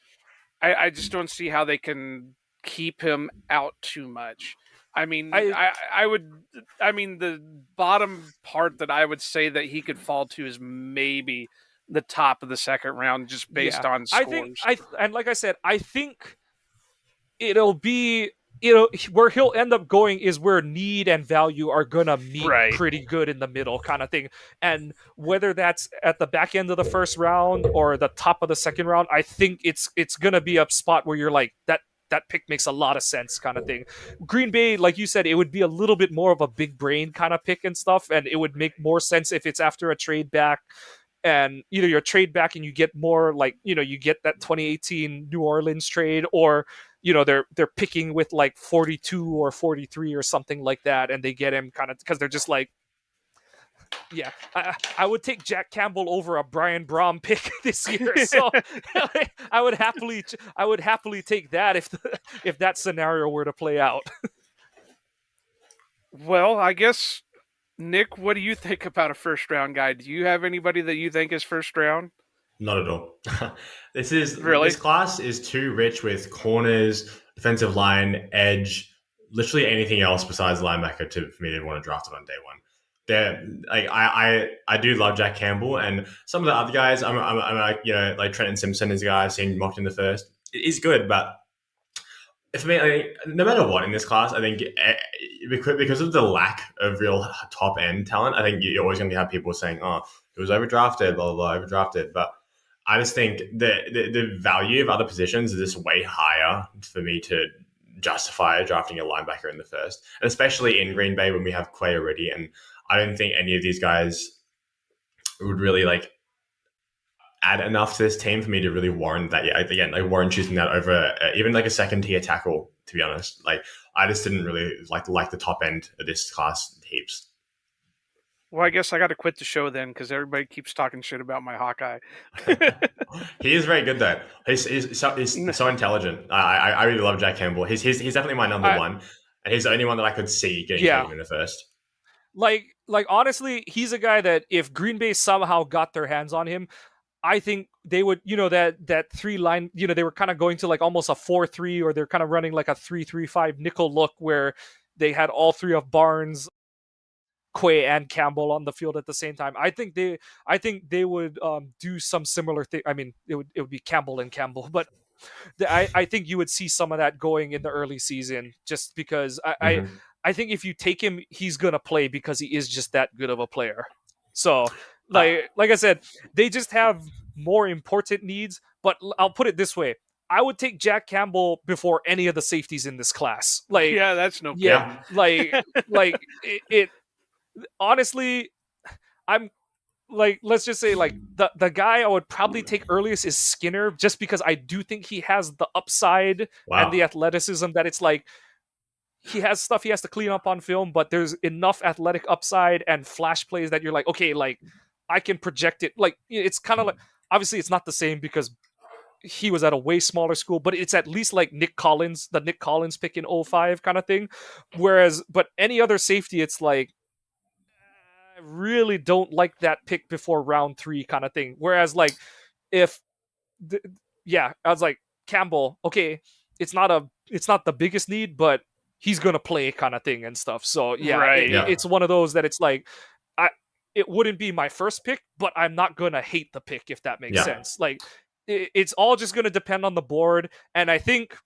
I just don't see how they can keep him out too much. I mean, the bottom part that I would say that he could fall to is maybe the top of the second round, just based on scores. And like I said, I think it'll be, where he'll end up going is where need and value are gonna meet pretty good in the middle kind of thing. And whether that's at the back end of the first round or the top of the second round, I think it's gonna be a spot where you're like, that pick makes a lot of sense kind of thing. Green Bay, like you said, it would be a little bit more of a big brain kind of pick and stuff, and it would make more sense if it's after a trade back, and either your trade back and you get more, like, you get that 2018 New Orleans trade, or they're picking with like 42 or 43 or something like that, and they get him kind of because they're just like, yeah, I would take Jack Campbell over a Brian Brom pick this year. So I would happily take that if that scenario were to play out. Well, I guess, Nick, what do you think about a first round guy? Do you have anybody that you think is first round? Not at all. This class is too rich with corners, defensive line, edge, literally anything else besides linebacker for me to want to draft it on day one. I do love Jack Campbell, and some of the other guys, I'm like Trenton Simpson is a guy I've seen mocked in the first. He's good, but for me, no matter what in this class, I think because of the lack of real top end talent, I think you're always going to have people saying, "Oh, it was overdrafted, blah blah blah, overdrafted." But I just think the value of other positions is just way higher for me to justify drafting a linebacker in the first, and especially in Green Bay when we have Quay already. And I don't think any of these guys would really like add enough to this team for me to really warrant that. Yeah, again, like warrant choosing that over even like a second tier tackle. To be honest, like I just didn't really like the top end of this class heaps. Well, I guess I got to quit the show then because everybody keeps talking shit about my Hawkeye. He is very good though. He's so intelligent. I really love Jack Campbell. He's definitely my number one, and he's the only one that I could see getting taken in the first. Like honestly, he's a guy that if Green Bay somehow got their hands on him, I think they would, that three line, they were kind of going to like almost a 4-3, or they're kind of running like a 3-3-5 nickel look where they had all three of Barnes, Quay, and Campbell on the field at the same time. I think they would do some similar thing. I mean, it would be Campbell and Campbell, but I think you would see some of that going in the early season, just because I think if you take him, he's gonna play because he is just that good of a player. So like I said, they just have more important needs. But I'll put it this way: I would take Jack Campbell before any of the safeties in this class. Like, yeah, that's no yeah, like it honestly, I'm like, let's just say like the guy I would probably take earliest is Skinner, just because I do think he has the upside and the athleticism that it's like he has stuff he has to clean up on film, but there's enough athletic upside and flash plays that you're like, okay, like I can project it. Like, it's kind of like, obviously it's not the same because he was at a way smaller school, but it's at least like the Nick Collins pick in 05 kind of thing. Whereas, but any other safety, it's like, I really don't like that pick before round 3 kind of thing. Whereas like, I was like, Campbell, okay, it's not the biggest need, but he's gonna play kind of thing and stuff. So it's one of those that it's like, it wouldn't be my first pick, but I'm not gonna hate the pick, if that makes sense. Like, it's all just gonna depend on the board, and I think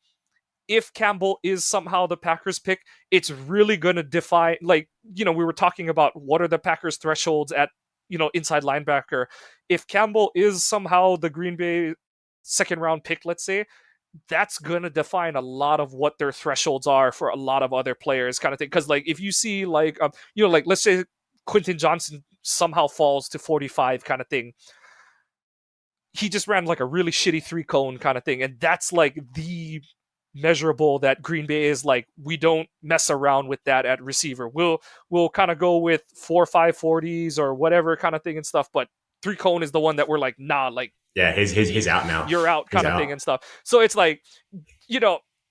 if Campbell is somehow the Packers pick, it's really gonna define, like, we were talking about what are the Packers thresholds at, inside linebacker. If Campbell is somehow the Green Bay second round pick, let's say, that's going to define a lot of what their thresholds are for a lot of other players, kind of thing. Because like, if you see like, like let's say Quentin Johnson somehow falls to 45 kind of thing, he just ran like a really shitty 3-cone kind of thing. And that's like the measurable that Green Bay is like, we don't mess around with that at receiver. We'll kind of go with 4.5 40s or whatever kind of thing and stuff. But 3-cone is the one that we're like, nah, like, yeah, he's out now. You're out kind of thing and stuff. So it's like,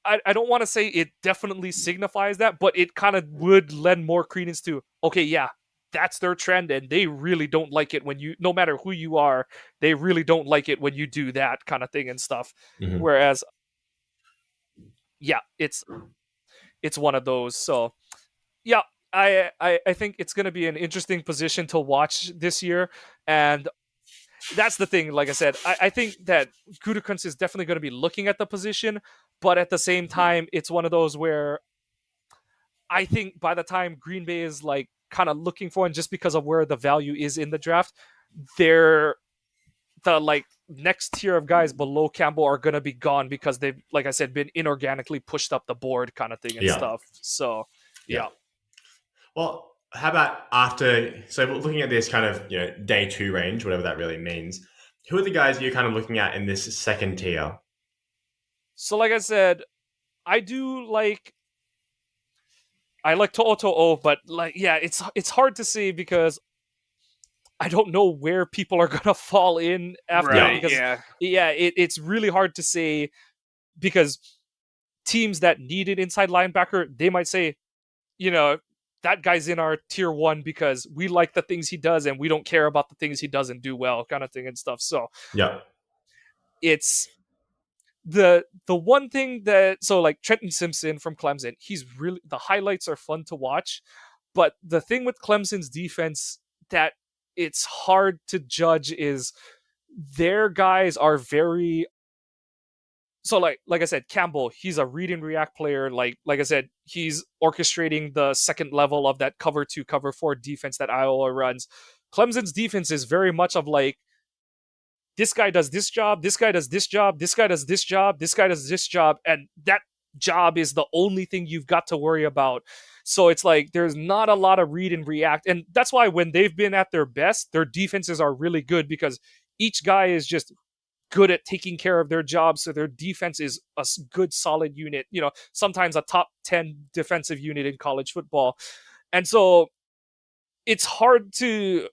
I don't want to say it definitely signifies that, but it kind of would lend more credence to, okay, yeah, that's their trend, and they really don't like it when no matter who you are, they really don't like it when you do that kind of thing and stuff. Mm-hmm. Whereas, yeah, it's one of those. So, yeah, I think it's going to be an interesting position to watch this year, and that's the thing. Like I said, I think that Gutekunst is definitely going to be looking at the position, but at the same time, it's one of those where I think by the time Green Bay is like kind of looking for, and just because of where the value is in the draft, the like next tier of guys below Campbell are going to be gone because they've, like I said, been inorganically pushed up the board kind of thing and stuff. So, yeah. Well, how about so looking at this kind of, day 2 range, whatever that really means, who are the guys you're kind of looking at in this second tier? So like I said, I like To'oto'o, but like, yeah, it's hard to say because I don't know where people are going to fall in after. Right, because, it's really hard to say because teams that need an inside linebacker, they might say, that guy's in our tier 1 because we like the things he does and we don't care about the things he doesn't do well, kind of thing and stuff. So it's the one thing that, so like Trenton Simpson from Clemson, he's really, the highlights are fun to watch, but the thing with Clemson's defense that it's hard to judge is their guys are very, so like I said, Campbell, he's a read and react player. Like I said, he's orchestrating the second level of that cover 2, cover 4 defense that Iowa runs. Clemson's defense is very much of like, this guy does this job, this guy does this job, this guy does this job, this guy does this job, and that job is the only thing you've got to worry about. So it's like there's not a lot of read and react. And that's why when they've been at their best, their defenses are really good because each guy is just good at taking care of their job. So their defense is a good, solid unit, sometimes a top 10 defensive unit in college football. And so it's hard to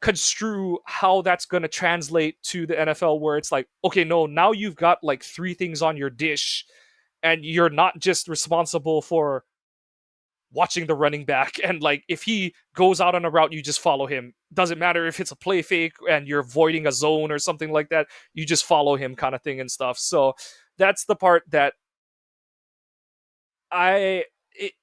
construe how that's going to translate to the NFL, where it's like, okay, no, now you've got like 3 things on your dish and you're not just responsible for watching the running back, and like if he goes out on a route, you just follow him. Doesn't matter if it's a play fake and you're voiding a zone or something like that, you just follow him, kind of thing and stuff. So that's the part that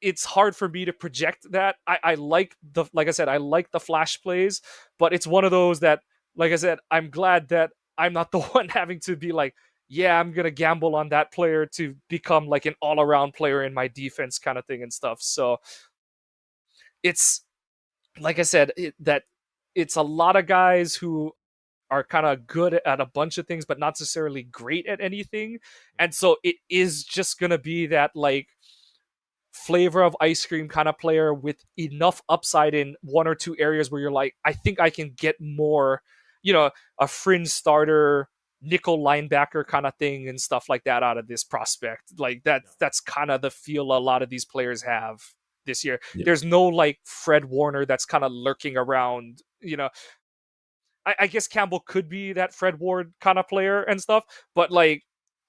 it's hard for me to project that. I like I like the flash plays, but it's one of those that, like I said, I'm glad that I'm not the one having to be like, yeah, I'm going to gamble on that player to become like an all-around player in my defense, kind of thing and stuff. So it's, like I said, that it's a lot of guys who are kind of good at a bunch of things, but not necessarily great at anything. And so it is just going to be that like flavor of ice cream kind of player with enough upside in 1 or 2 areas where you're like, I think I can get more, a fringe starter, nickel linebacker kind of thing and stuff like that out of this prospect. Like that's kind of the feel a lot of these players have this year. Yeah. There's no like Fred Warner that's kind of lurking around, I guess Campbell could be that Fred Ward kind of player and stuff, but like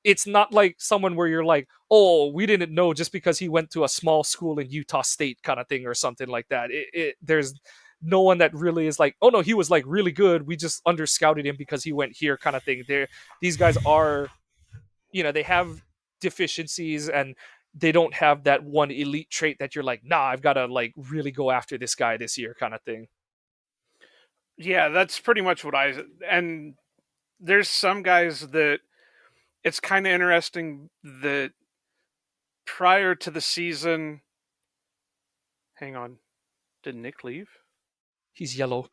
it's not like someone where you're like, oh, we didn't know just because he went to a small school in Utah State kind of thing or something like that. There's no one that really is like, oh no, he was like really good, we just under-scouted him because he went here, kind of thing. These guys are, they have deficiencies and they don't have that one elite trait that you're like, nah, I've got to like really go after this guy this year, kind of thing. Yeah, that's pretty much what and there's some guys that it's kind of interesting that prior to the season, hang on, did Nick leave? He's yellow.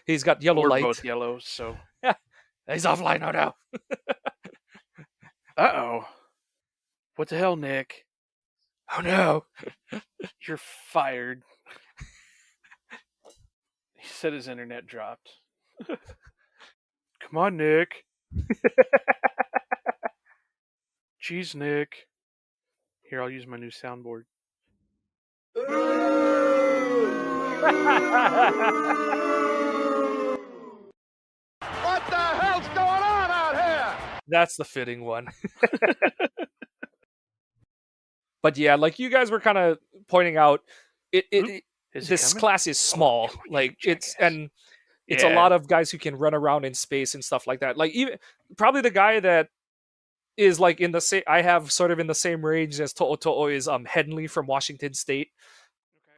He's got yellow We're light. Both yellow, so yeah, he's offline now. Uh-oh. What the hell, Nick? Oh no. You're fired. He said his internet dropped. Come on, Nick. Jeez, Nick. Here, I'll use my new soundboard. What the hell's going on out here? That's the fitting one. But yeah, like you guys were kind of pointing out, this class is small. Like it's a lot of guys who can run around in space and stuff like that. Like even probably the guy that is like in the same, I have sort of in the same range as To'o is Henley from Washington State.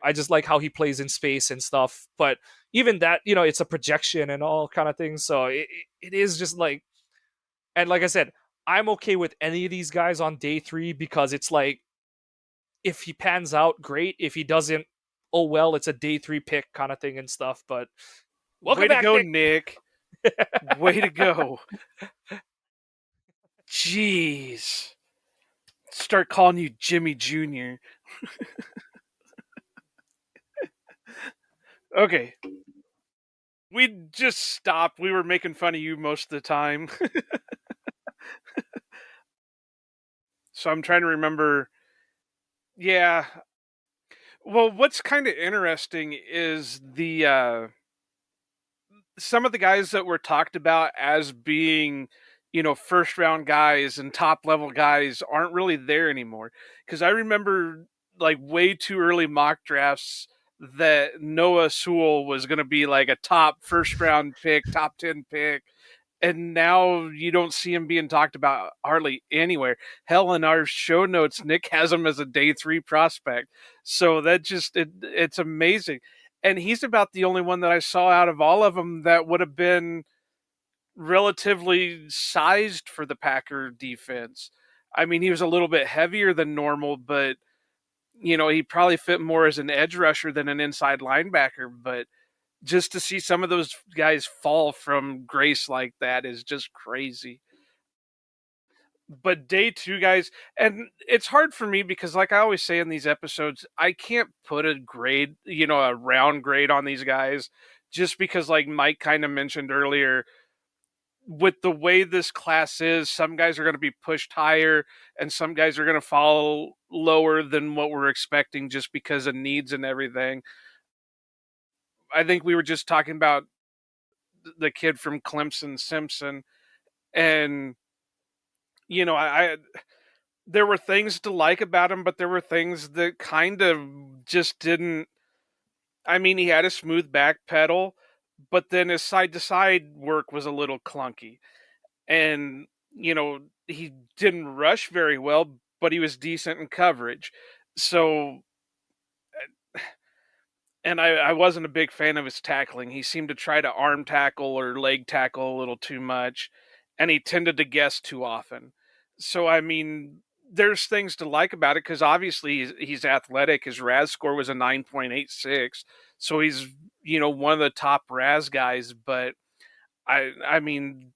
Okay. I just like how he plays in space and stuff. But even that, it's a projection and all kind of things. So it is just like, and like I said, I'm okay with any of these guys on day 3 because it's like, if he pans out, great. If he doesn't, oh well, it's a day 3 pick kind of thing and stuff. But welcome back, Nick. Way to go. Jeez. Start calling you Jimmy Jr. Okay. We just stopped. We were making fun of you most of the time. So I'm trying to remember. Yeah. Well, what's kind of interesting is some of the guys that were talked about as being, first round guys and top level guys aren't really there anymore. Because I remember like way too early mock drafts that Noah Sewell was going to be like a top first round pick, top 10 pick. And now you don't see him being talked about hardly anywhere. Hell, in our show notes, Nick has him as a day 3 prospect. So that just, it's amazing. And he's about the only one that I saw out of all of them that would have been relatively sized for the Packer defense. I mean, he was a little bit heavier than normal, but, he probably fit more as an edge rusher than an inside linebacker. But just to see some of those guys fall from grace like that is just crazy. But day 2, guys, and it's hard for me because, like I always say in these episodes, I can't put a grade, a round grade on these guys, just because, like Mike kind of mentioned earlier, with the way this class is, some guys are going to be pushed higher and some guys are going to fall lower than what we're expecting just because of needs and everything. I think we were just talking about the kid from Clemson, Simpson, and I there were things to like about him, but there were things that kind of just didn't. I mean, he had a smooth back pedal, but then his side to side work was a little clunky. And, he didn't rush very well, but he was decent in coverage. So, and I wasn't a big fan of his tackling. He seemed to try to arm tackle or leg tackle a little too much, and he tended to guess too often. So, I mean, there's things to like about it because obviously he's athletic. His RAS score was a 9.86, so he's one of the top RAS guys. But I mean,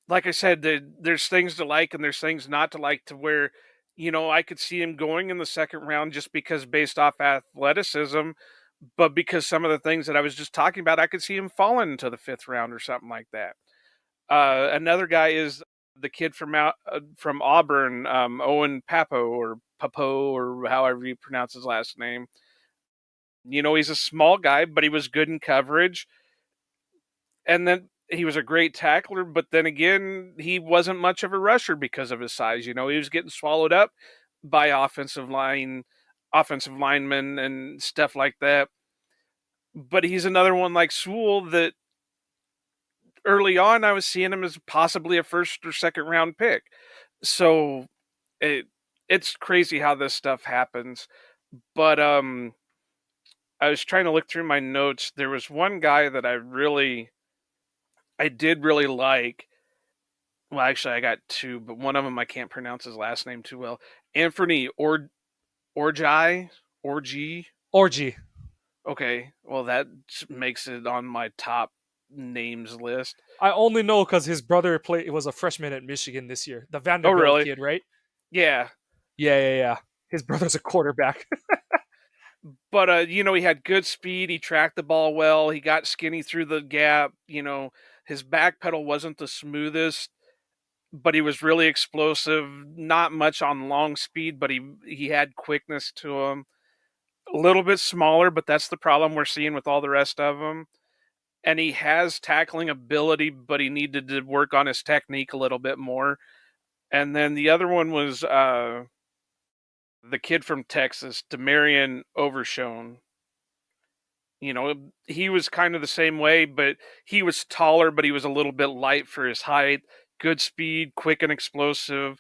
like I said, there's things to like and there's things not to like. To where I could see him going in the second round just because based off athleticism, but because some of the things that I was just talking about, I could see him falling into the 5th round or something like that. Another guy is the kid from Auburn, Owen Papo, or however you pronounce his last name. He's a small guy, but he was good in coverage. And then he was a great tackler, but then again, he wasn't much of a rusher because of his size. He was getting swallowed up by offensive linemen and stuff like that. But he's another one like Sewell that early on I was seeing him as possibly a 1st or 2nd round pick. So it's crazy how this stuff happens. But I was trying to look through my notes. There was one guy that I did really like. Well, actually, I got 2, but one of them I can't pronounce his last name too well. Anthony Orgy. Okay, well that makes it on my top names list. I only know because his brother was a freshman at Michigan this year. The Vanderbilt kid, right? Yeah. Yeah. His brother's a quarterback. But he had good speed. He tracked the ball well. He got skinny through the gap. His back pedal wasn't the smoothest, but he was really explosive. Not much on long speed, but he had quickness to him. A little bit smaller, but that's the problem we're seeing with all the rest of them. And he has tackling ability, but he needed to work on his technique a little bit more. And then the other one was the kid from Texas, Demarion Overshone. He was kind of the same way, but he was taller, but he was a little bit light for his height. Good speed, quick and explosive.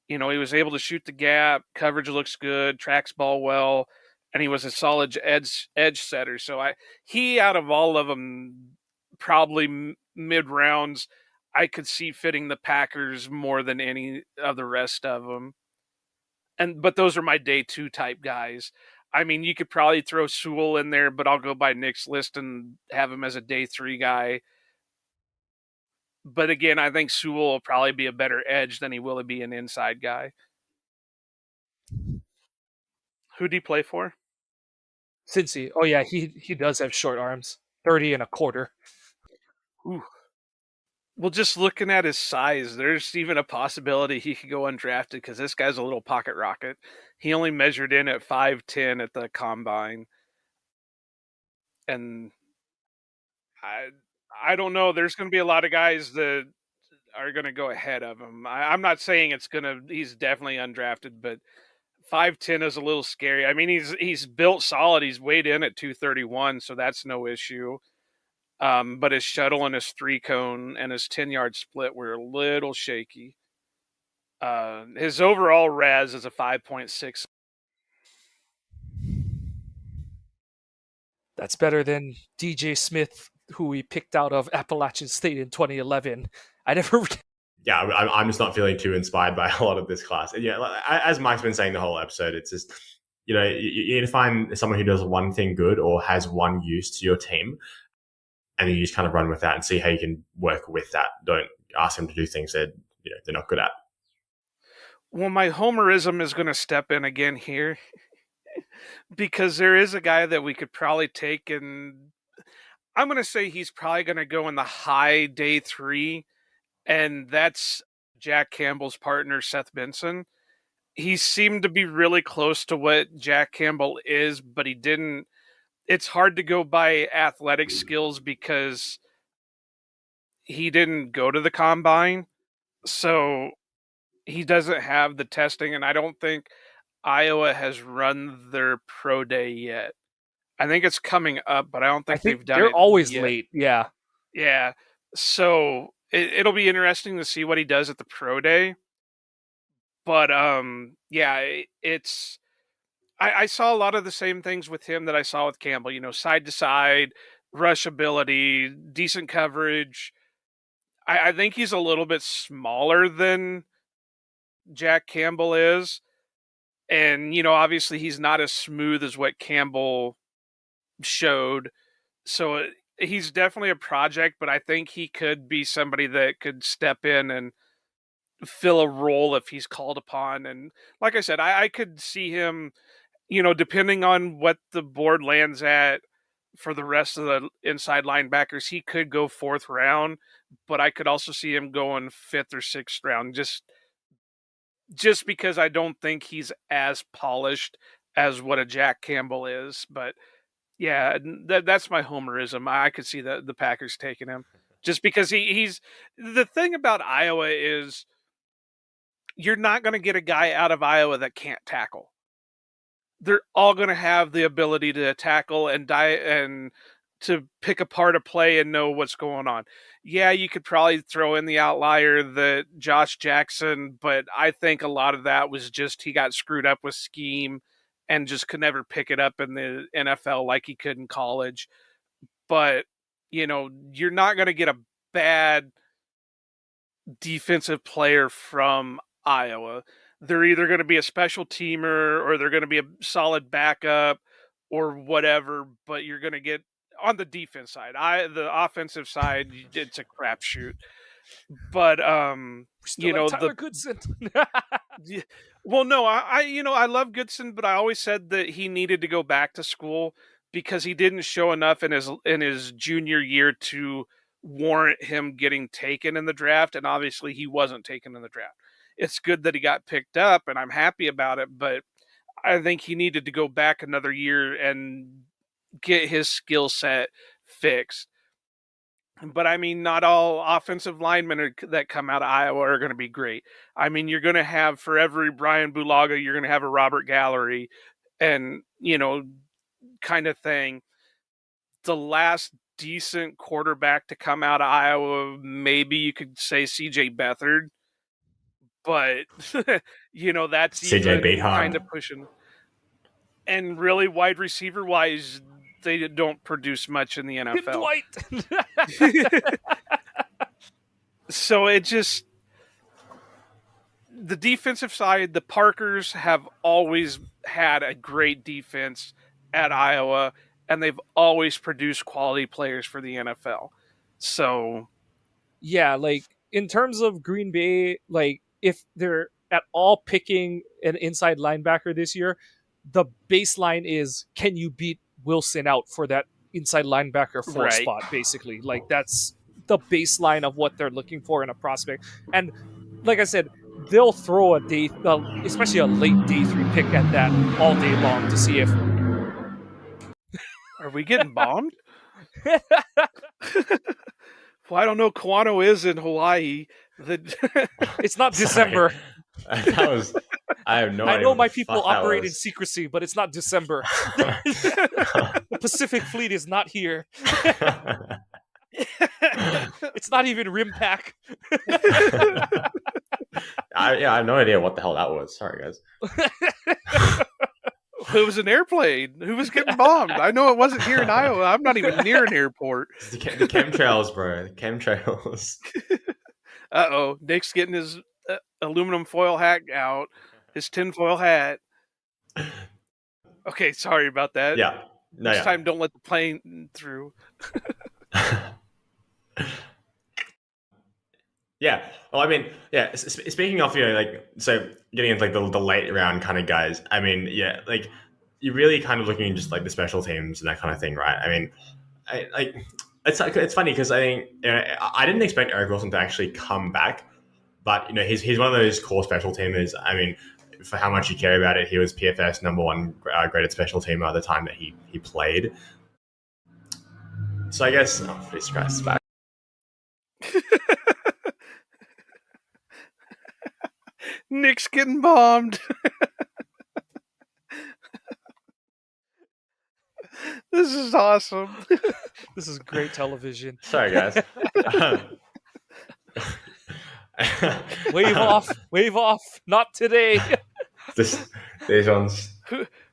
He was able to shoot the gap. Coverage looks good. Tracks ball well. And he was a solid edge setter. So he out of all of them, probably mid rounds, I could see fitting the Packers more than any of the rest of them. But those are my day 2 type guys. I mean, you could probably throw Sewell in there, but I'll go by Nick's list and have him as a day 3 guy. But again, I think Sewell will probably be a better edge than he will be an inside guy. Who'd he play for? Cincy. Oh yeah, he does have short arms. 30 and a quarter. Ooh. Well, just looking at his size, there's even a possibility he could go undrafted because this guy's a little pocket rocket. He only measured in at 5'10" at the combine. And I don't know. There's going to be a lot of guys that are going to go ahead of him. I'm not saying he's definitely undrafted, but 5'10" is a little scary. I mean, he's built solid. He's weighed in at 231, so that's no issue. But his shuttle and his 3-cone and his 10-yard split were a little shaky. His overall RAS is a 5.6. That's better than DJ Smith, who we picked out of Appalachian State in 2011. Yeah, I'm just not feeling too inspired by a lot of this class. And yeah, as Mike's been saying the whole episode, it's just, you need to find someone who does one thing good or has one use to your team, and you just kind of run with that and see how you can work with that. Don't ask them to do things they're not good at. Well, my homerism is going to step in again here because there is a guy that we could probably take, and I'm going to say he's probably going to go in the high day 3, and that's Jack Campbell's partner, Seth Benson. He seemed to be really close to what Jack Campbell is, but he didn't. It's hard to go by athletic skills because he didn't go to the combine. So he doesn't have the testing, and I don't think Iowa has run their pro day yet. I think it's coming up, but I don't think they've done it. They're always yet. late. Yeah. Yeah. So it'll be interesting to see what he does at the pro day. But yeah, it's I saw a lot of the same things with him that I saw with Campbell, side to side, rush ability, decent coverage. I think he's a little bit smaller than Jack Campbell is. And, obviously he's not as smooth as what Campbell showed. So he's definitely a project, but I think he could be somebody that could step in and fill a role if he's called upon. And like I said, I could see him, depending on what the board lands at for the rest of the inside linebackers, he could go 4th round, but I could also see him going 5th or 6th round just because I don't think he's as polished as what a Jack Campbell is. But yeah, that's my homerism. I could see the Packers taking him just because he's the thing about Iowa is you're not going to get a guy out of Iowa that can't tackle. They're all going to have the ability to tackle and to pick apart a play and know what's going on. Yeah, you could probably throw in the outlier that Josh Jackson, but I think a lot of that was just he got screwed up with scheme and just could never pick it up in the NFL like he could in college. But, you're not going to get a bad defensive player from Iowa. They're either going to be a special teamer or they're going to be a solid backup or whatever, but you're going to get on the defense side. The offensive side, it's a crapshoot. But Tyler Goodson. Well, no, I love Goodson, but I always said that he needed to go back to school because he didn't show enough in his junior year to warrant him getting taken in the draft, and obviously he wasn't taken in the draft. It's good that he got picked up, and I'm happy about it, but I think he needed to go back another year and get his skill set fixed. But I mean, not all offensive linemen that come out of Iowa are going to be great. I mean, you're going to have, for every Brian Bulaga, you're going to have a Robert Gallery and, kind of thing. The last decent quarterback to come out of Iowa, maybe you could say CJ Beathard. But, that's CJ even Beathard. Kind of pushing. And really, wide receiver-wise, they don't produce much in the NFL. So it just... The defensive side, the Parkers have always had a great defense at Iowa, and they've always produced quality players for the NFL. So... Yeah, in terms of Green Bay, if they're at all picking an inside linebacker this year, the baseline is, can you beat Wilson out for that inside linebacker 4 spot, basically. That's the baseline of what they're looking for in a prospect. And like I said, they'll throw especially a late day 3 pick at that all day long to see if... Are we getting bombed? Well, I don't know. Kawano is in Hawaii. It's not December. I have no idea. I know my people operate in secrecy, but it's not December. The Pacific Fleet is not here. It's not even RimPack. I have no idea what the hell that was. Sorry, guys. It was an airplane. Who was getting bombed? I know it wasn't here in Iowa. I'm not even near an airport. The chemtrails, bro. The chemtrails. Uh-oh. Nick's getting his aluminum foil hat out. His tinfoil hat. Okay, sorry about that. Yeah. This time, don't let the plane through. Yeah. Well, I mean, yeah. Speaking of, like, so getting into like the late round kind of guys. I mean, yeah, like you're really kind of looking at just like the special teams and that kind of thing, right? I mean, like it's funny because I think I didn't expect Eric Wilson to actually come back, but he's one of those core special teamers. I mean, for how much you care about it, he was PFS number one graded special teamer at the time that he played. So I guess, oh, Jesus Christ, back. Nick's getting bombed. This is awesome. This is great television. Sorry, guys. Wave off. Not today. These ones.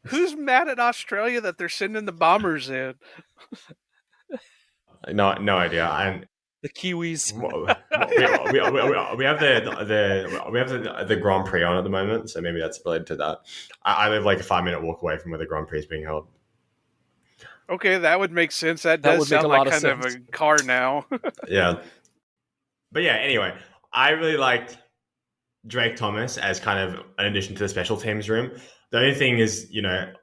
Who's mad at Australia that they're sending the bombers in? No idea. And The Kiwis. we have the Grand Prix on at the moment, so maybe that's related to that. I live like a 5-minute walk away from where the Grand Prix is being held. Okay, that would make sense. That That does would make sound a lot like of kind of sense. a car now. Yeah, but yeah. Anyway, I really liked Drake Thomas as kind of an addition to the special teams room. The only thing is,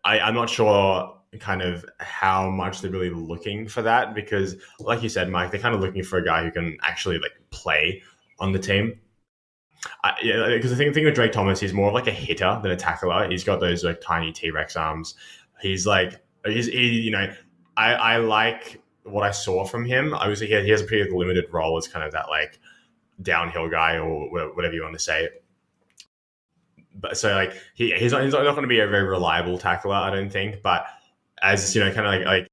I'm not sure kind of how much they're really looking for that because, like you said, Mike, they're kind of looking for a guy who can actually like play on the team. Because the thing with Drake Thomas, he's more of like a hitter than a tackler. He's got those like tiny T-Rex arms. He's like I like what I saw from him. Obviously, he has a pretty limited role as kind of that like downhill guy or whatever you want to say. But so like he's not going to be a very reliable tackler, I don't think. But as kind of like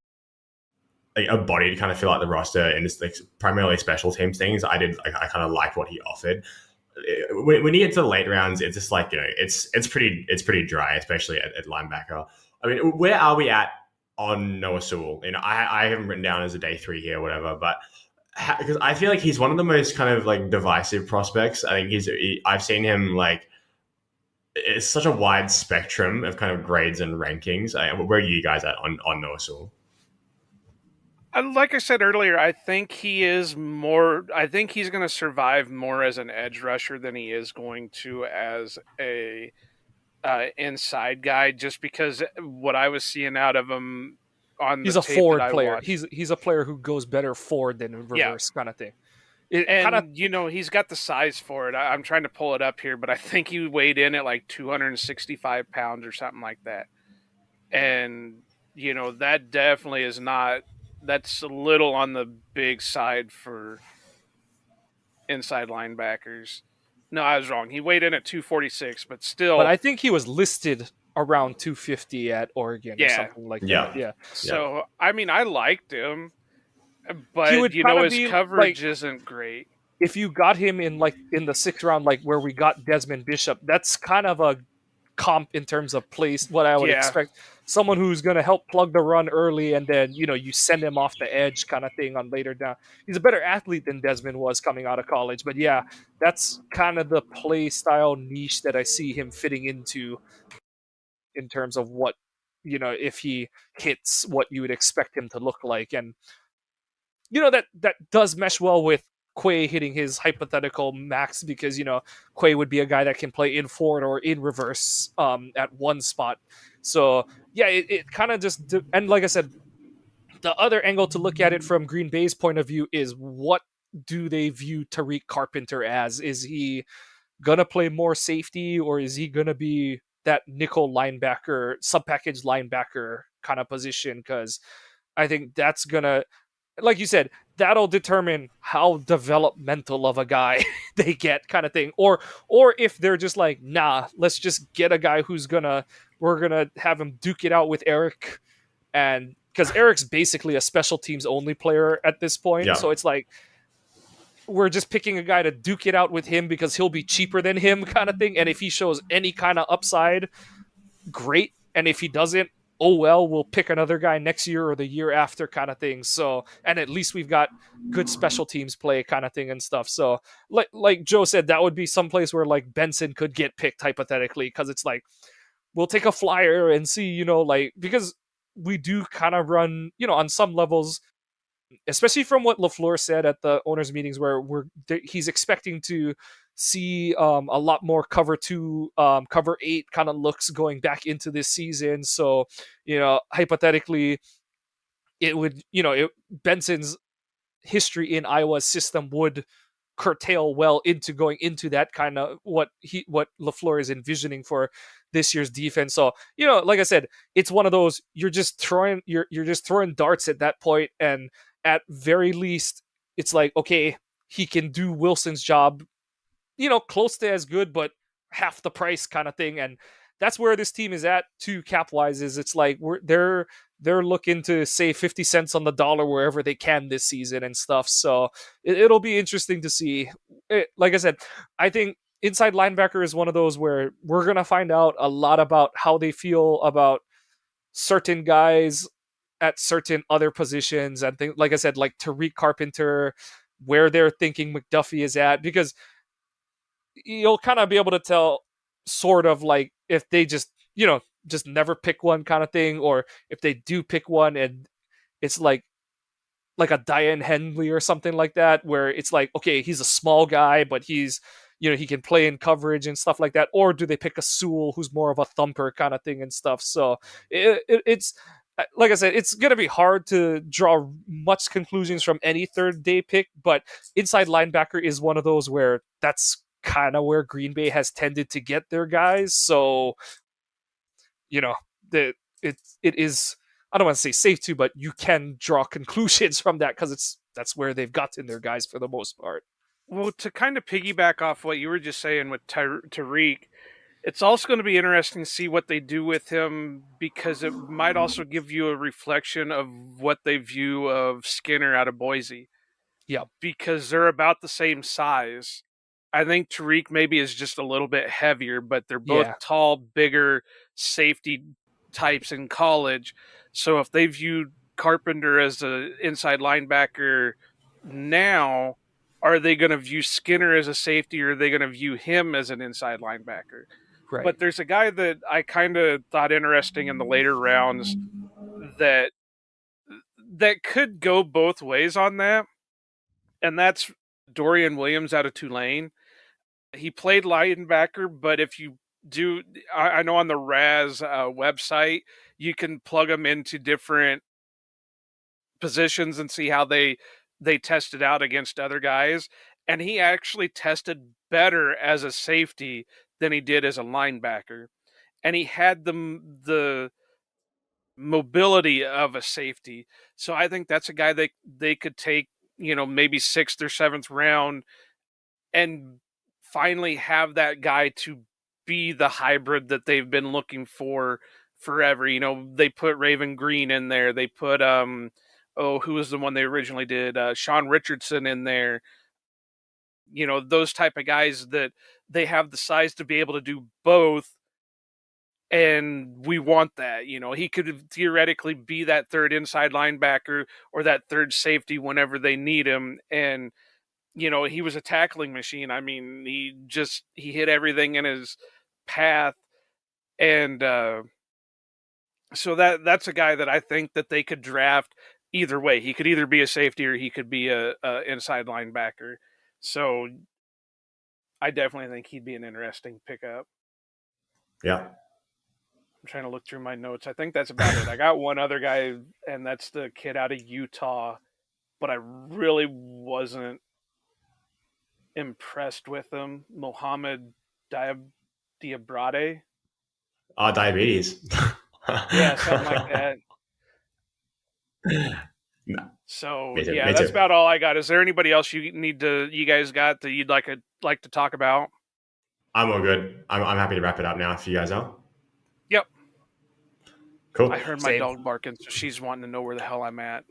a body to kind of fill out the roster and just like primarily special teams things, I kind of liked what he offered. When you get to the late rounds, it's just like it's pretty dry, especially at linebacker. I mean, where are we at on Noah Sewell? I haven't written down as a day 3 here, or whatever, but because I feel like he's one of the most kind of like divisive prospects. I think I've seen him like it's such a wide spectrum of kind of grades and rankings. Where are you guys at on Noah Sewell? Like I said earlier, I think he is more. I think he's going to survive more as an edge rusher than he is going to as a inside guy. Just because what I was seeing out of him on He's the a tape forward that I player. watched. He's a player who goes better forward than reverse kind of thing. He's got the size for it. I'm trying to pull it up here, but I think he weighed in at like 265 pounds or something like that. And that definitely is not. That's a little on the big side for inside linebackers. No, I was wrong. He weighed in at 246, but still. But I think he was listed around 250 at Oregon or something like that. Yeah. So, I mean, I liked him, but, his coverage isn't great. If you got him in the 6th round, like where we got Desmond Bishop, that's kind of a comp in terms of place, what I would expect. Someone who's going to help plug the run early, and then you send him off the edge kind of thing on later down. He's a better athlete than Desmond was coming out of college, but yeah, that's kind of the play style niche that I see him fitting into in terms of what if he hits what you would expect him to look like. And that does mesh well with Quay hitting his hypothetical max, because Quay would be a guy that can play in forward or in reverse at one spot. So yeah, it kind of just and like I said, the other angle to look at it from Green Bay's point of view is, what do they view Tariq Carpenter as? Is he gonna play more safety, or is he gonna be that nickel linebacker, sub-package linebacker kind of position? Because I think that's gonna, like you said, that'll determine how developmental of a guy they get, kind of thing. Or if they're just like, nah, let's just get a guy we're gonna have him duke it out with Eric, and because Eric's basically a special teams only player at this point, so it's like we're just picking a guy to duke it out with him because he'll be cheaper than him, kind of thing. And if he shows any kind of upside, great. And if he doesn't, oh well, we'll pick another guy next year or the year after, kind of thing. So, and at least we've got good special teams play, kind of thing and stuff. So like Joe said, that would be some place where like Benson could get picked hypothetically, because it's like, we'll take a flyer and see, because we do kind of run, on some levels, especially from what LaFleur said at the owners' meetings, where he's expecting to see a lot more cover 2, cover 8 kind of looks going back into this season. So, hypothetically, it would, Benson's history in Iowa's system would curtail well into going into that kind of what LaFleur is envisioning for this year's defense. So, like I said, it's one of those, you're just throwing darts at that point, and at very least it's like, okay, he can do Wilson's job, close to as good but half the price kind of thing. And that's where this team is at too, cap wise. Is it's like they're looking to save 50 cents on the dollar wherever they can this season and stuff. So it'll be interesting to see. Like I said, I think inside linebacker is one of those where we're going to find out a lot about how they feel about certain guys at certain other positions. And think, like I said, like Tariq Carpenter, where they're thinking McDuffie is at, because you'll kind of be able to tell sort of like if they just never pick one kind of thing, or if they do pick one and it's like a Diane Henley or something like that, where it's like, okay, he's a small guy, but he's, he can play in coverage and stuff like that. Or do they pick a Sewell who's more of a thumper kind of thing and stuff? So it's, like I said, it's going to be hard to draw much conclusions from any third day pick, but inside linebacker is one of those where that's kind of where Green Bay has tended to get their guys. So, it is, I don't want to say safe to, but you can draw conclusions from that because that's where they've gotten their guys for the most part. Well, to kind of piggyback off what you were just saying with Tariq, it's also going to be interesting to see what they do with him, because it might also give you a reflection of what they view of Skinner out of Boise. Yeah. Because they're about the same size. I think Tariq maybe is just a little bit heavier, but they're both tall, bigger safety types in college. So if they viewed Carpenter as an inside linebacker now, are they going to view Skinner as a safety, or are they going to view him as an inside linebacker? Right. But there's a guy that I kind of thought interesting in the later rounds that could go both ways on that, and that's Dorian Williams out of Tulane. He played linebacker, but if you do, I know on the Raz website, you can plug them into different positions and see how they test it out against other guys. And he actually tested better as a safety than he did as a linebacker. And he had the mobility of a safety. So I think that's a guy that they could take, maybe 6th or 7th round and finally have that guy to be the hybrid that they've been looking for forever. They put Raven Green in there. They put, who was the one they originally did? Sean Richardson in there. Those type of guys that they have the size to be able to do both. And we want that. He could theoretically be that third inside linebacker or that third safety whenever they need him. And, he was a tackling machine. I mean, he hit everything in his path. And so that's a guy that I think that they could draft either way. He could either be a safety or he could be a inside linebacker. So I definitely think he'd be an interesting pickup. Yeah. I'm trying to look through my notes. I think that's about it. I got one other guy, and that's the kid out of Utah, but I really wasn't impressed with him. Mohammed Diabrade. Diabetes. Yeah, something like that. No. So Me too. that's about all I got. Is there anybody else you guys got that you'd like to talk about? I'm all good. I'm happy to wrap it up now if you guys are. Yep. Cool. I heard my dog barking, so she's wanting to know where the hell I'm at.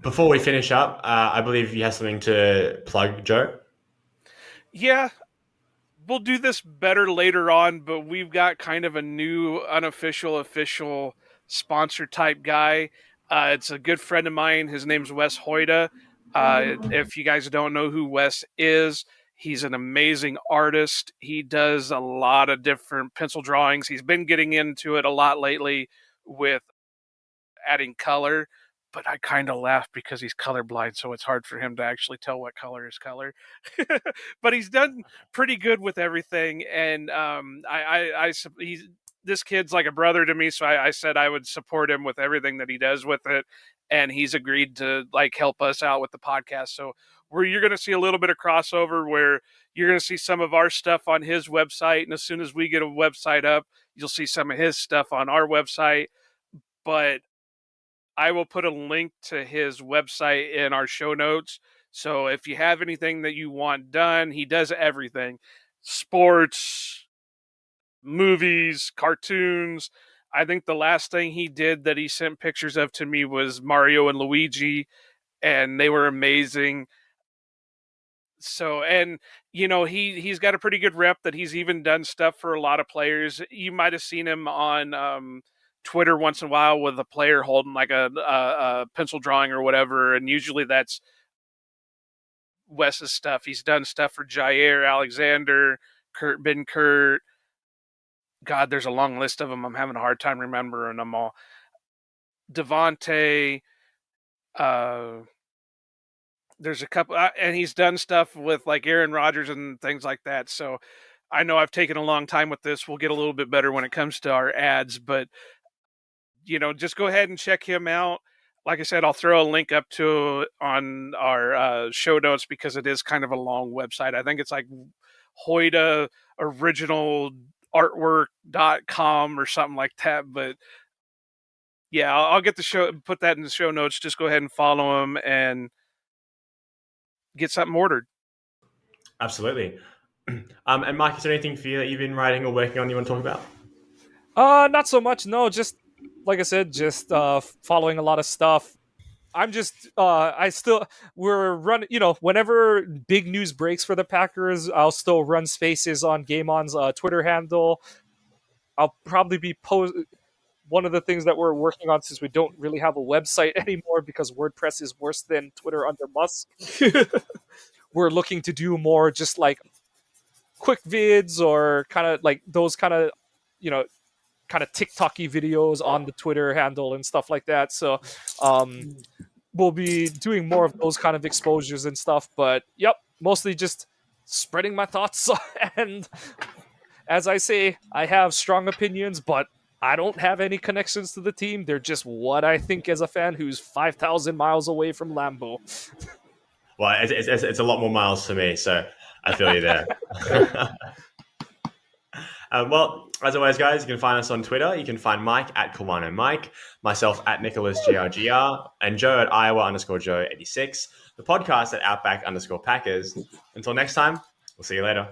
Before we finish up, I believe you have something to plug, Joe. Yeah, we'll do this better later on, but we've got kind of a new unofficial, official sponsor type guy. It's a good friend of mine. His name's Wes Hoyda. If you guys don't know who Wes is, he's an amazing artist. He does a lot of different pencil drawings. He's been getting into it a lot lately with adding color, but I kind of laugh because he's colorblind, so it's hard for him to actually tell what color is color. But he's done pretty good with everything, and this kid's like a brother to me, so I said I would support him with everything that he does with it, and he's agreed to like help us out with the podcast. So you're going to see a little bit of crossover where you're going to see some of our stuff on his website, and as soon as we get a website up, you'll see some of his stuff on our website. But I will put a link to his website in our show notes. So if you have anything that you want done, he does everything. Sports, movies, cartoons. I think the last thing he did that he sent pictures of to me was Mario and Luigi, and they were amazing. So, and he's got a pretty good rep that he's even done stuff for a lot of players. You might have seen him on Twitter once in a while with a player holding like a pencil drawing or whatever, and usually that's Wes's stuff. He's done stuff for Jair Alexander, Kurt. God, there's a long list of them. I'm having a hard time remembering them all. Devontae, there's a couple, and he's done stuff with like Aaron Rodgers and things like that. So I know I've taken a long time with this. We'll get a little bit better when it comes to our ads, but just go ahead and check him out. Like I said, I'll throw a link up to on our show notes because it is kind of a long website. I think it's like Hoida Original Artwork.com or something like that. But yeah, I'll get put that in the show notes. Just go ahead and follow him and get something ordered. Absolutely. And Mike, is there anything for you that you've been writing or working on you want to talk about? Not so much. No, just like I said, just following a lot of stuff. I'm just, we're running, whenever big news breaks for the Packers, I'll still run spaces on GameOn's Twitter handle. I'll probably be one of the things that we're working on, since we don't really have a website anymore because WordPress is worse than Twitter under Musk. We're looking to do more just like quick vids or kind of like those kind of, kind of TikTok-y videos on the Twitter handle and stuff like that. So we'll be doing more of those kind of exposures and stuff. But yep, mostly just spreading my thoughts. And as I say, I have strong opinions, but I don't have any connections to the team. They're just what I think as a fan who's 5,000 miles away from Lambeau. Well, it's a lot more miles for me, so I feel you there. Well, as always, guys, you can find us on Twitter. You can find Mike at Kawano Mike, myself at Nicholas GRGR, and Joe at Iowa_Joe86, the podcast at Outback_Packers. Until next time, we'll see you later.